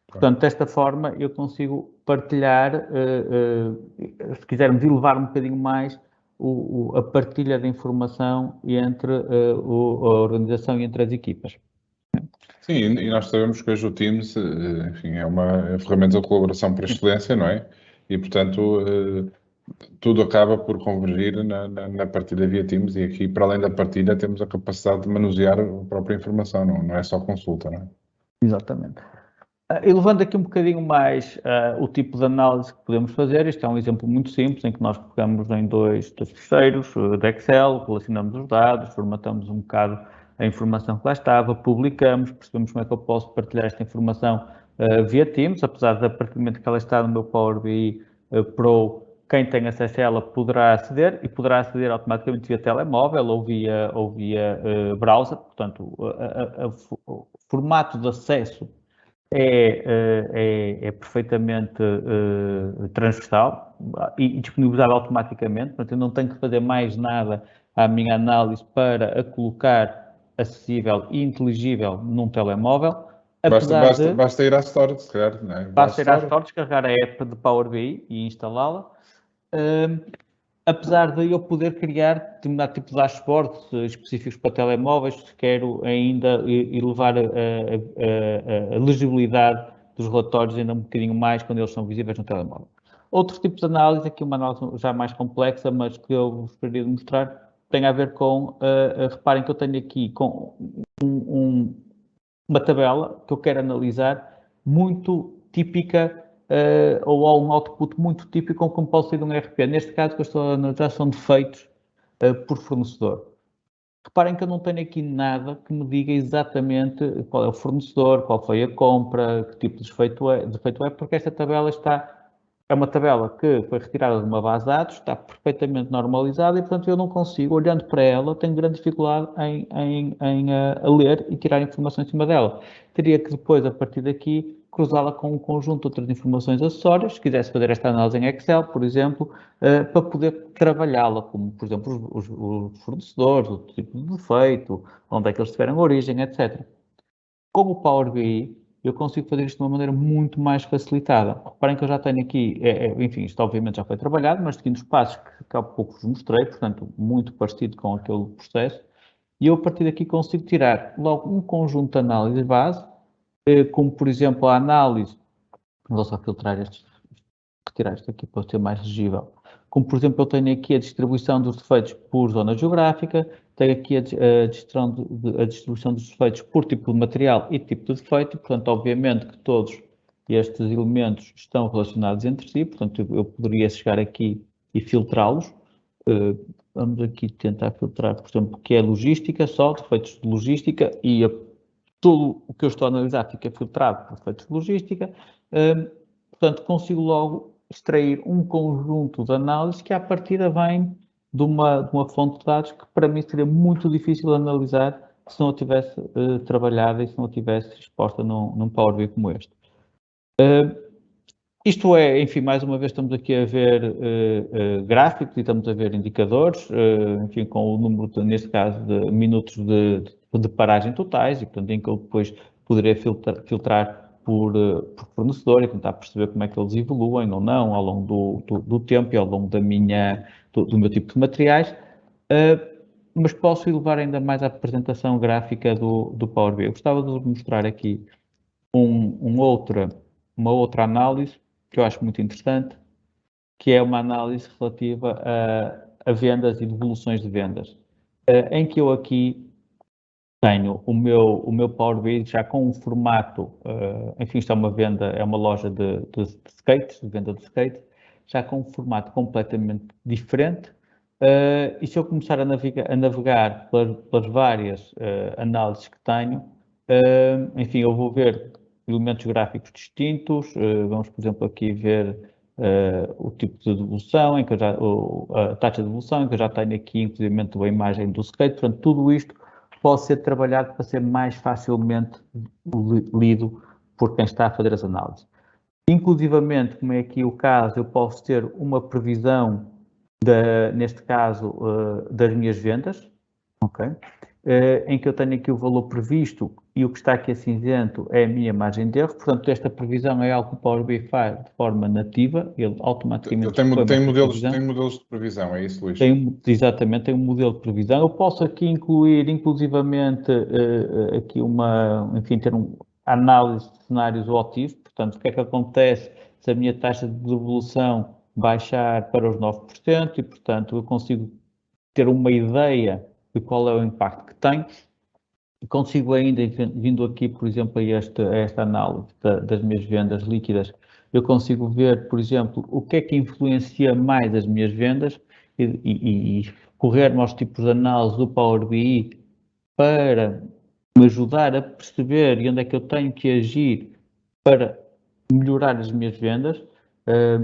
Portanto, desta forma, eu consigo partilhar, se quisermos elevar um bocadinho mais a partilha de informação entre a organização e entre as equipas. Sim, e nós sabemos que hoje o Teams, enfim, é uma ferramenta de colaboração por excelência, não é? E, portanto, tudo acaba por convergir na partilha via Teams, e aqui, para além da partilha, temos a capacidade de manusear a própria informação, não é só consulta, não é? Exatamente. E levando aqui um bocadinho mais o tipo de análise que podemos fazer, isto é um exemplo muito simples, em que nós pegamos em dois ficheiros de Excel, relacionamos os dados, formatamos um bocado a informação que lá estava, publicamos, percebemos como é que eu posso partilhar esta informação via Teams, apesar de, a partir do momento que ela está no meu Power BI Pro, quem tem acesso a ela poderá aceder, e poderá aceder automaticamente via telemóvel ou via browser. Portanto, o formato de acesso é perfeitamente transversal e disponibilizado automaticamente. Portanto, eu não tenho que fazer mais nada à minha análise para a colocar acessível e inteligível num telemóvel. Basta ir à Store, se calhar, não é? Basta ir à Store, descarregar a app de Power BI e instalá-la. Apesar de eu poder criar determinado tipo de dashboards específicos para telemóveis, se quero ainda elevar a legibilidade dos relatórios ainda um bocadinho mais quando eles são visíveis no telemóvel. Outro tipo de análise, aqui uma análise já mais complexa, mas que eu vos gostaria de mostrar, tem a ver com, reparem que eu tenho aqui com uma tabela que eu quero analisar, muito típica, ou há um output muito típico como pode ser de um RP. Neste caso, que eu estou a analisar, são defeitos por fornecedor. Reparem que eu não tenho aqui nada que me diga exatamente qual é o fornecedor, qual foi a compra, que tipo de defeito é, porque esta tabela é uma tabela que foi retirada de uma base de dados, está perfeitamente normalizada e, portanto, eu não consigo, olhando para ela, tenho grande dificuldade em ler e tirar informação em cima dela. Teria que depois, a partir daqui, cruzá-la com um conjunto de outras informações acessórias, se quisesse fazer esta análise em Excel, por exemplo, para poder trabalhá-la, como, por exemplo, os fornecedores, o tipo de defeito, onde é que eles tiveram origem, etc. Com o Power BI, eu consigo fazer isto de uma maneira muito mais facilitada. Reparem que eu já tenho aqui, enfim, isto obviamente já foi trabalhado, mas seguindo os passos que há pouco vos mostrei, portanto, muito parecido com aquele processo, e eu a partir daqui consigo tirar logo um conjunto de análises base, como por exemplo a análise, vou só filtrar retirar isto aqui para ser mais legível, como por exemplo eu tenho aqui a distribuição dos defeitos por zona geográfica, tenho aqui a distribuição dos defeitos por tipo de material e tipo de defeito, portanto obviamente que todos estes elementos estão relacionados entre si, portanto eu poderia chegar aqui e filtrá-los. Vamos aqui tentar filtrar, por exemplo, o que é logística, só defeitos de logística, e tudo o que eu estou a analisar fica filtrado por defeitos de logística. Portanto, consigo logo extrair um conjunto de análises que, à partida, vem de uma fonte de dados que, para mim, seria muito difícil de analisar se não a tivesse trabalhado e se não a tivesse exposta num Power BI como este. Isto é, enfim, mais uma vez estamos aqui a ver gráficos e estamos a ver indicadores, enfim, com o número, neste caso, de minutos de paragem totais, e, portanto, em que eu depois poderei filtrar por fornecedor e tentar perceber como é que eles evoluem ou não ao longo do tempo e ao longo do meu tipo de materiais, mas posso elevar ainda mais a apresentação gráfica do Power BI. Eu gostava de vos mostrar aqui uma outra análise que eu acho muito interessante, que é uma análise relativa a vendas e devoluções de vendas, em que eu aqui tenho o meu Power BI já com um formato, enfim, isto é uma venda, é uma loja de skates, de venda de skates, já com um formato completamente diferente. E se eu começar a navegar pelas várias análises que tenho, enfim, eu vou ver elementos gráficos distintos. Vamos, por exemplo, aqui ver o tipo de devolução, em que a taxa de devolução, em que eu já tenho aqui, inclusive, a imagem do skate. Portanto, tudo isto pode ser trabalhado para ser mais facilmente lido por quem está a fazer as análises. Inclusivamente, como é aqui o caso, eu posso ter uma previsão, neste caso, das minhas vendas, ok? em que eu tenho aqui o valor previsto e o que está aqui a cinzento é a minha margem de erro. Portanto, esta previsão é algo que o Power BI faz de forma nativa, ele automaticamente... Tem modelos de previsão, é isso, Luís? Exatamente, tem um modelo de previsão. Eu posso aqui incluir, inclusivamente, aqui ter uma análise de cenários OTIF. Portanto, o que é que acontece se a minha taxa de devolução baixar para os 9% e, portanto, eu consigo ter uma ideia de qual é o impacto que tem. Consigo ainda, vindo aqui, por exemplo, a esta análise das minhas vendas líquidas, eu consigo ver, por exemplo, o que é que influencia mais as minhas vendas e correr-me aos tipos de análise do Power BI para me ajudar a perceber e onde é que eu tenho que agir para melhorar as minhas vendas.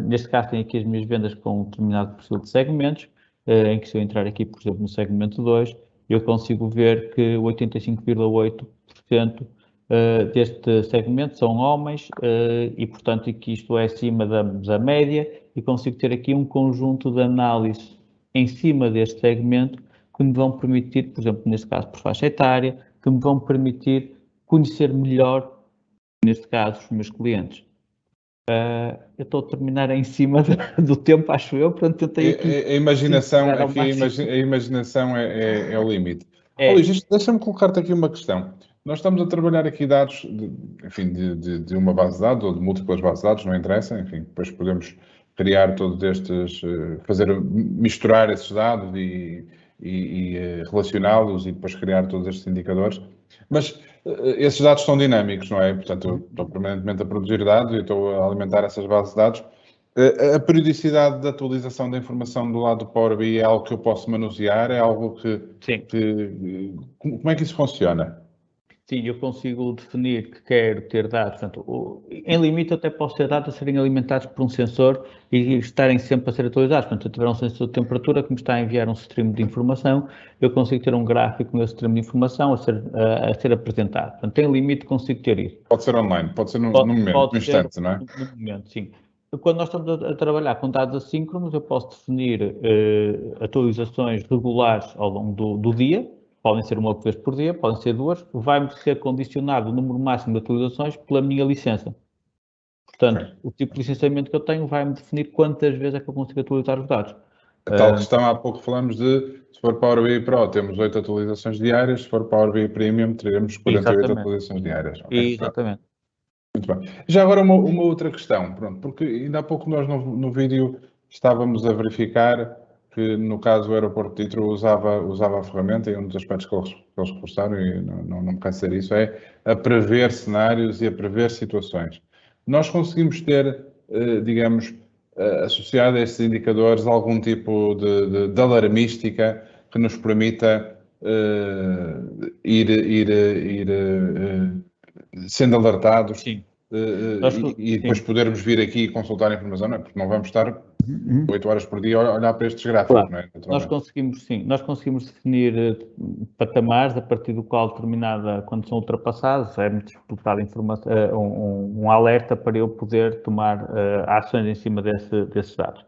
Neste caso, tenho aqui as minhas vendas com um determinado perfil de segmentos, em que se eu entrar aqui, por exemplo, no segmento 2, eu consigo ver que 85,8% deste segmento são homens e, portanto, que isto é acima da média, e consigo ter aqui um conjunto de análises em cima deste segmento que me vão permitir, por exemplo, neste caso por faixa etária, que me vão permitir conhecer melhor, neste caso, os meus clientes. Eu estou a terminar em cima do tempo, acho eu, portanto tentei aqui... A imaginação é o limite. Luís, deixa-me colocar-te aqui uma questão. Nós estamos a trabalhar aqui dados, de uma base de dados, ou de múltiplas bases de dados, não interessa, enfim, depois podemos criar todos estes, misturar esses dados e relacioná-los e depois criar todos estes indicadores. Mas esses dados são dinâmicos, não é? Portanto, eu estou permanentemente a produzir dados e estou a alimentar essas bases de dados. A periodicidade da atualização da informação do lado do Power BI é algo que eu posso manusear? É algo que... Sim. Como é que isso funciona? Sim, eu consigo definir que quero ter dados. Portanto, em limite, até posso ter dados a serem alimentados por um sensor e estarem sempre a ser atualizados. Portanto, se eu tiver um sensor de temperatura que me está a enviar um stream de informação, eu consigo ter um gráfico nesse stream de informação a ser apresentado. Portanto, em limite, consigo ter isso. Pode ser online, pode ser no momento, no instante, não é? No momento, sim. Quando nós estamos a trabalhar com dados assíncronos, eu posso definir atualizações regulares ao longo do dia. Podem ser uma vez por dia, podem ser duas. Vai-me ser condicionado o número máximo de atualizações pela minha licença. Portanto, o tipo de licenciamento que eu tenho vai-me definir quantas vezes é que eu consigo atualizar os dados. A tal questão, há pouco falamos de, se for Power BI Pro, temos 8 atualizações diárias, se for Power BI Premium, teremos 48 atualizações diárias. Okay? Exatamente. Muito bem. Já agora uma outra questão, pronto, porque ainda há pouco nós no vídeo estávamos a verificar que, no caso, o aeroporto de Títaro usava a ferramenta, e um dos aspectos que eles reforçaram, e não me canso de dizer isso, é a prever cenários e a prever situações. Nós conseguimos ter, digamos, associado a estes indicadores algum tipo de alarmística que nos permita ir sendo alertados. Sim. E depois podermos vir aqui e consultar a informação, não é? Porque não vamos estar 8 horas por dia a olhar para estes gráficos, claro. Não é? Nós conseguimos definir patamares a partir do qual quando são ultrapassados, é-me disputada um alerta para eu poder tomar ações em cima desses dados.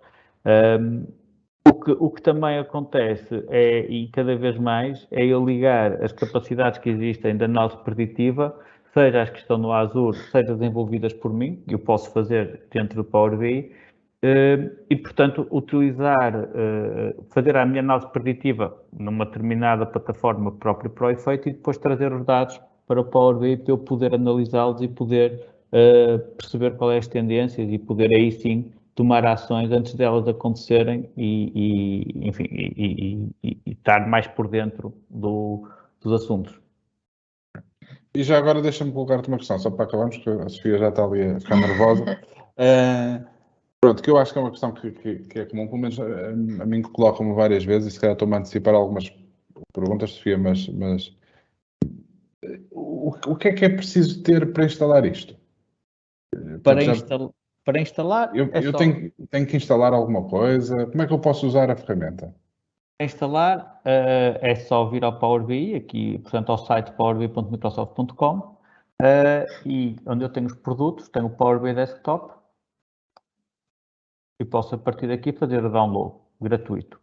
O que também acontece e cada vez mais, é eu ligar as capacidades que existem da análise preditiva, seja as que estão no Azure, seja desenvolvidas por mim, eu posso fazer dentro do Power BI, e, portanto, fazer a minha análise preditiva numa determinada plataforma própria para o efeito e depois trazer os dados para o Power BI para eu poder analisá-los e poder perceber qual é as tendências e poder aí sim tomar ações antes delas acontecerem e estar mais por dentro dos assuntos. E já agora deixa-me colocar-te uma questão, só para acabarmos, porque a Sofia já está ali a ficar nervosa. Pronto, que eu acho que é uma questão que é comum, pelo menos a mim que colocam-me várias vezes, e se calhar estou-me a antecipar algumas perguntas, Sofia, mas o que é preciso ter para instalar isto? Para instalar, eu tenho que instalar alguma coisa. Como é que eu posso usar a ferramenta? Para instalar, é só vir ao Power BI, aqui, portanto, ao site powerbi.microsoft.com, e onde eu tenho os produtos, tenho o Power BI Desktop, e posso a partir daqui fazer o download gratuito.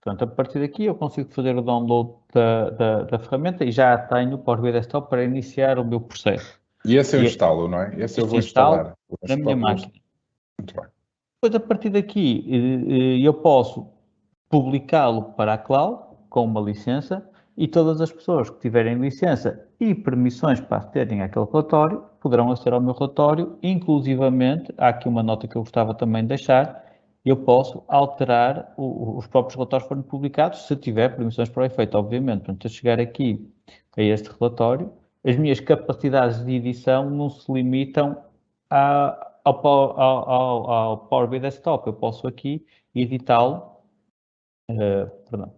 Portanto, a partir daqui eu consigo fazer o download da ferramenta e já tenho o Power BI Desktop para iniciar o meu processo. E esse eu instalo, não é? Esse eu vou instalar. Na minha máquina. Muito bem. Depois, a partir daqui, eu posso publicá-lo para a cloud com uma licença e todas as pessoas que tiverem licença e permissões para acederem àquele relatório poderão aceder ao meu relatório. Inclusivamente, há aqui uma nota que eu gostava também de deixar, eu posso alterar os próprios relatórios que foram publicados, se tiver permissões para o efeito, obviamente. Portanto, se eu chegar aqui a este relatório, as minhas capacidades de edição não se limitam ao Power BI Desktop. Eu posso aqui editá-lo,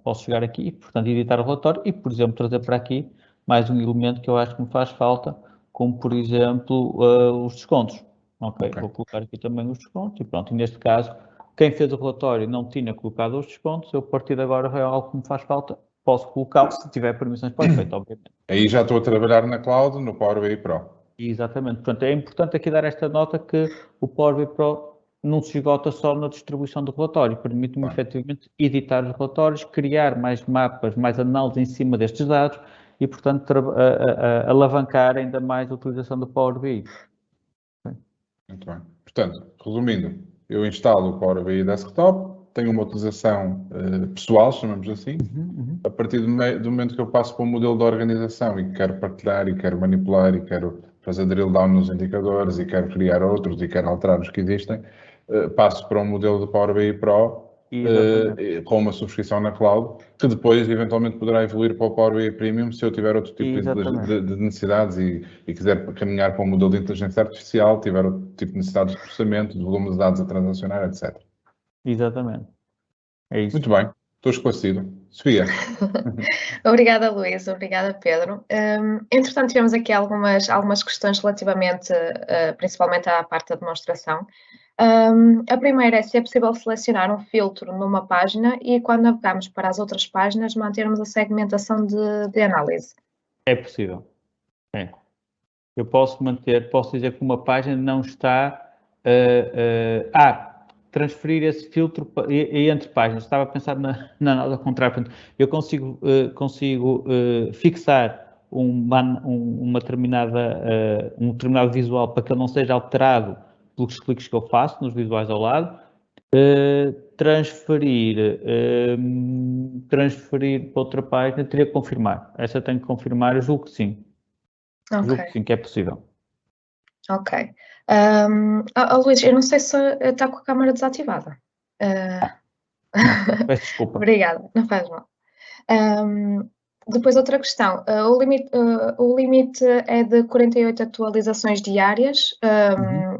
posso chegar aqui, portanto, editar o relatório e, por exemplo, trazer para aqui mais um elemento que eu acho que me faz falta, como, por exemplo, os descontos. Ok, vou colocar aqui também os descontos e pronto. E neste caso, quem fez o relatório não tinha colocado os descontos, eu a partir de agora é algo que me faz falta, posso colocá-lo se tiver permissões para o efeito, obviamente. Aí já estou a trabalhar na cloud, no Power BI Pro. Exatamente. Portanto, é importante aqui dar esta nota que o Power BI Pro não se esgota só na distribuição do relatório, permite-me efetivamente editar os relatórios, criar mais mapas, mais análise em cima destes dados e, portanto, alavancar ainda mais a utilização do Power BI. Muito bem. Portanto, resumindo, eu instalo o Power BI Desktop, tenho uma utilização pessoal, chamamos assim. A partir do momento que eu passo para um modelo de organização e quero partilhar, e quero manipular, e quero fazer drill down nos indicadores, e quero criar outros, e quero alterar os que existem, passo para um modelo de Power BI Pro com uma subscrição na cloud, que depois eventualmente poderá evoluir para o Power BI Premium se eu tiver outro tipo de necessidades e quiser caminhar para um modelo de inteligência artificial, tiver outro tipo de necessidades de processamento, de volume de dados a transacionar, etc. Exatamente. É isso. Muito bem, estou esclarecido. Sofia. Obrigada, Luís. Obrigada, Pedro. Entretanto, tivemos aqui algumas questões relativamente, principalmente à parte da demonstração. A primeira é se é possível selecionar um filtro numa página e, quando navegamos para as outras páginas, mantermos a segmentação de análise. É possível. É. Eu posso dizer que uma página não está transferir esse filtro entre páginas. Estava a pensar na nota contrária. Eu consigo fixar um determinado visual para que ele não seja alterado pelos cliques que eu faço nos visuais ao lado. Transferir para outra página, teria que confirmar. Essa tenho que confirmar, eu julgo que sim. Okay. Julgo que sim, que é possível. Ok. Luís, eu não sei se está com a câmara desativada. Peço desculpa. Obrigada, não faz mal. Depois, outra questão. O limite é de 48 atualizações diárias.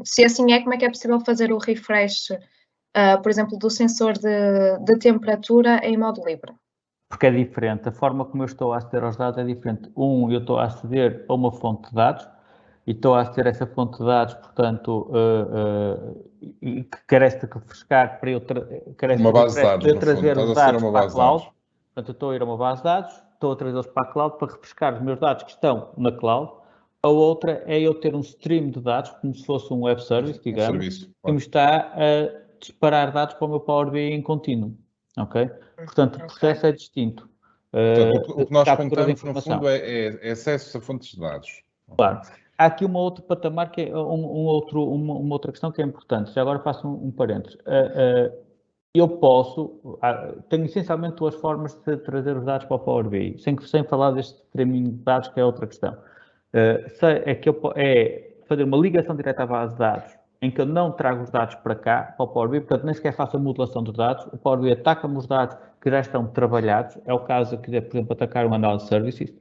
Se assim é, como é que é possível fazer o refresh, por exemplo, do sensor de temperatura em modo livre? Porque é diferente. A forma como eu estou a aceder aos dados é diferente. Eu estou a aceder a uma fonte de dados e estou a aceder a essa fonte de dados, portanto, que carece de refrescar para eu trazer os dados para a cloud. Portanto, eu estou a ir a uma base de dados, estou a trazê-los para a cloud para refrescar os meus dados que estão na cloud. A outra é eu ter um stream de dados, como se fosse um web service, digamos, que me está a disparar dados para o meu Power BI em contínuo. Ok? Portanto, o processo é distinto. Portanto, o que nós contamos, no fundo, é acesso a fontes de dados. Claro. Há aqui um outro patamar, que é uma outra questão que é importante. Já agora faço um parênteses. Tenho essencialmente duas formas de trazer os dados para o Power BI, sem falar deste streaming de dados, que é outra questão. É fazer uma ligação direta à base de dados, em que eu não trago os dados para cá, para o Power BI, portanto, nem sequer faço a modulação dos dados. O Power BI ataca-me os dados que já estão trabalhados. É o caso de quiser, por exemplo, atacar uma Analysis Services.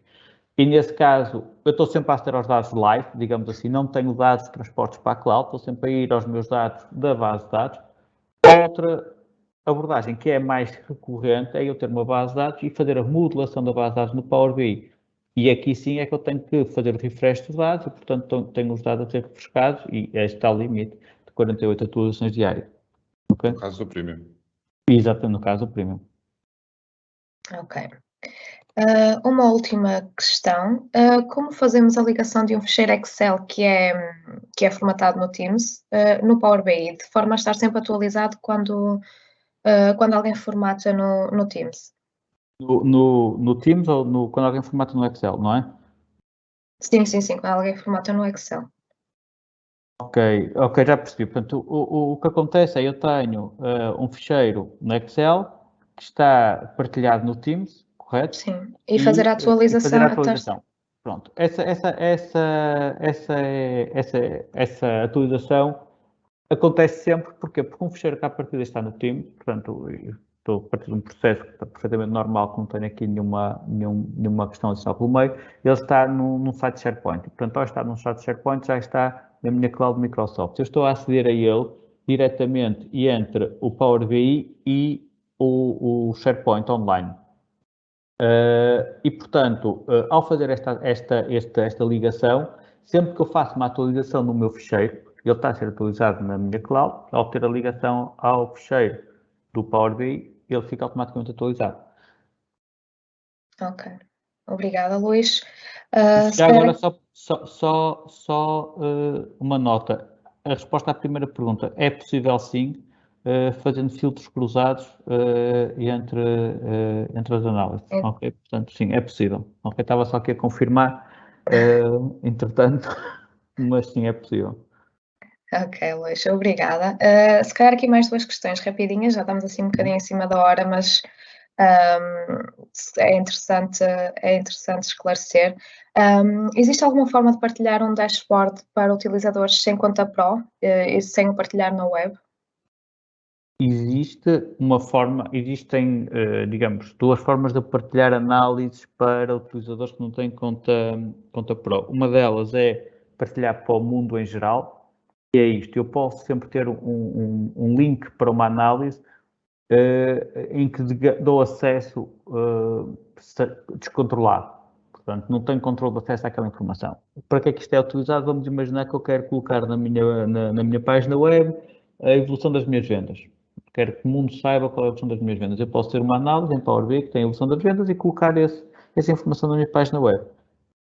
E, nesse caso, eu estou sempre a aceder aos dados live, digamos assim, não tenho dados de transportes para a cloud, estou sempre a ir aos meus dados da base de dados. Outra abordagem que é mais recorrente é eu ter uma base de dados e fazer a modulação da base de dados no Power BI. E aqui sim é que eu tenho que fazer o refresh dos dados e, portanto, tenho os dados a ser refrescados e este está o limite de 48 atualizações diárias. Okay? No caso do Premium. Exatamente, no caso do Premium. Ok. Uma última questão. Como fazemos a ligação de um ficheiro Excel que é formatado no Teams no Power BI, de forma a estar sempre atualizado quando quando alguém formata no Teams. No Teams ou quando alguém formata no Excel, não é? Sim, quando alguém formata no Excel. Ok, já percebi. Portanto, o que acontece é eu tenho um ficheiro no Excel que está partilhado no Teams, correto? Sim, e fazer a atualização. Fazer a atualização. Pronto, essa atualização acontece sempre, porquê? Porque um ficheiro que à partida está no Teams, portanto, estou a partir de um processo que está perfeitamente normal, que não tenho aqui nenhuma questão adicional pelo meio, ele está num site SharePoint. Portanto, ao estar num site SharePoint, já está na minha cloud Microsoft. Eu estou a aceder a ele diretamente entre o Power BI e o SharePoint online. E, portanto, ao fazer esta ligação, sempre que eu faço uma atualização no meu ficheiro, ele está a ser atualizado na minha cloud, ao ter a ligação ao ficheiro do Power BI, ele fica automaticamente atualizado. Ok. Obrigada, Luís. Já agora, só uma nota. A resposta à primeira pergunta é possível sim, fazendo filtros cruzados entre as análises. Ok? Portanto, sim, é possível. Ok? Estava só aqui a confirmar, entretanto, mas sim, é possível. Ok, Luís, obrigada. Se calhar aqui mais 2 questões rapidinhas, já estamos assim um bocadinho em cima da hora, mas é interessante esclarecer. Existe alguma forma de partilhar um dashboard para utilizadores sem conta Pro e sem o partilhar na web? Existem, digamos, 2 formas de partilhar análises para utilizadores que não têm conta Pro. Uma delas é partilhar para o mundo em geral, e é isto, eu posso sempre ter um link para uma análise em que dou acesso descontrolado. Portanto, não tenho controle de acesso àquela informação. Para que é que isto é utilizado? Vamos imaginar que eu quero colocar na minha página web a evolução das minhas vendas. Quero que o mundo saiba qual é a evolução das minhas vendas. Eu posso ter uma análise em Power BI que tem a evolução das vendas e colocar essa informação na minha página web.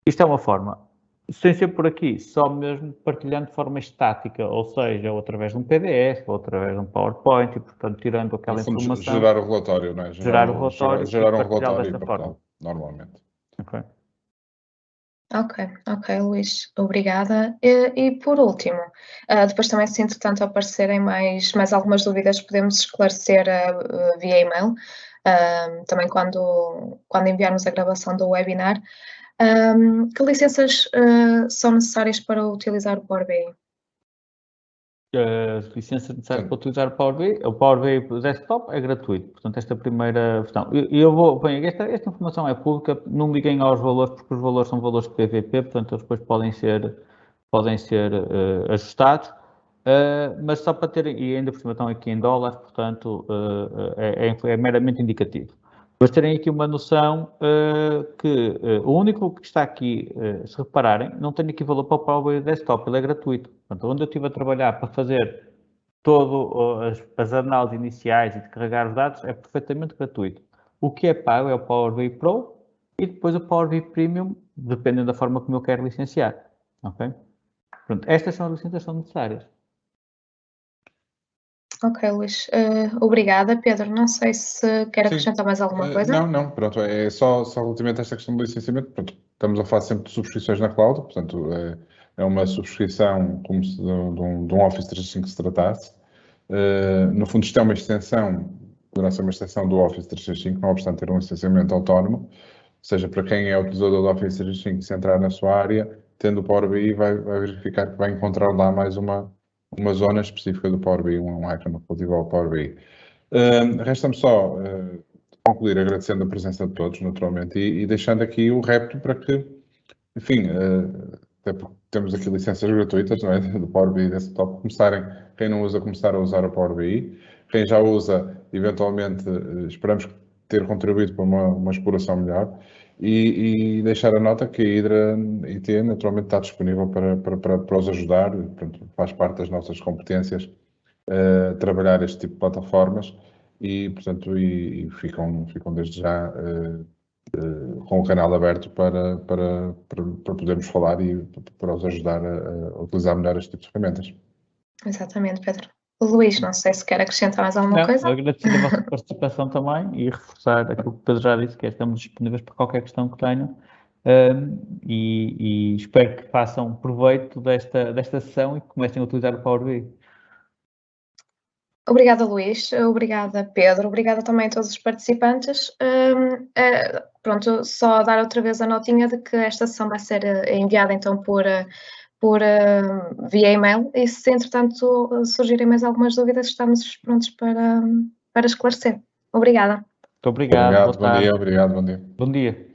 Isto é uma forma. Sem ser por aqui, só mesmo partilhando de forma estática, ou seja, ou através de um PDF, ou através de um PowerPoint, e, portanto, tirando aquela informação. Gerar o relatório, não é? Gerar o relatório. Gerar um relatório desta forma. Normalmente. Ok, Luís, obrigada. E por último, depois também, se entretanto aparecerem mais algumas dúvidas, podemos esclarecer via e-mail, também quando enviarmos a gravação do webinar. Que licenças são necessárias para utilizar o Power BI? As licenças necessárias para utilizar o Power BI Desktop é gratuito, portanto, esta primeira versão. Esta informação é pública, não liguem aos valores, porque os valores são valores de PVP, portanto, eles depois podem ser ajustados, mas só para terem, e ainda por cima estão aqui em dólares, portanto, é meramente indicativo. Mas terem aqui uma noção que o único que está aqui, se repararem, não tem aqui valor para o Power BI Desktop, ele é gratuito. Portanto, onde eu estive a trabalhar para fazer todas as análises iniciais e de carregar os dados é perfeitamente gratuito. O que é pago é o Power BI Pro e depois o Power BI Premium, dependendo da forma como eu quero licenciar. Ok? Pronto, estas são as licenças que são necessárias. Ok, Luís. Obrigada. Pedro, não sei se quer acrescentar mais alguma coisa. Não. Pronto, é só relativamente a esta questão do licenciamento. Pronto, estamos a falar sempre de subscrições na cloud, portanto, é uma subscrição como se de um Office 365 se tratasse. No fundo, isto é uma extensão, poderá ser uma extensão do Office 365, não obstante ter um licenciamento autónomo. Ou seja, para quem é utilizador do Office 365, se entrar na sua área, tendo o Power BI, vai verificar que vai encontrar lá mais uma zona específica do Power BI, um icon relativo ao Power BI. Resta-me só concluir agradecendo a presença de todos, naturalmente, e deixando aqui o repto para que, enfim, até porque temos aqui licenças gratuitas, não é, do Power BI Desktop, quem não usa, começar a usar o Power BI. Quem já usa, eventualmente, esperamos ter contribuído para uma exploração melhor. E deixar a nota que a Hydra IT naturalmente está disponível para os ajudar, portanto, faz parte das nossas competências trabalhar este tipo de plataformas e, portanto, ficam desde já com o canal aberto para podermos falar e para os ajudar a utilizar melhor este tipo de ferramentas. Exatamente, Pedro. O Luís, não sei se quer acrescentar mais alguma coisa. Agradecer a vossa participação também e reforçar aquilo que o Pedro já disse, que estamos disponíveis para qualquer questão que tenham. E espero que façam proveito desta sessão e que comecem a utilizar o Power BI. Obrigada, Luís. Obrigada, Pedro. Obrigada também a todos os participantes. Pronto, só dar outra vez a notinha de que esta sessão vai ser enviada então via e-mail e se entretanto surgirem mais algumas dúvidas, estamos prontos para esclarecer. Obrigada. Muito obrigado. Bom dia, obrigado, bom dia. Bom dia.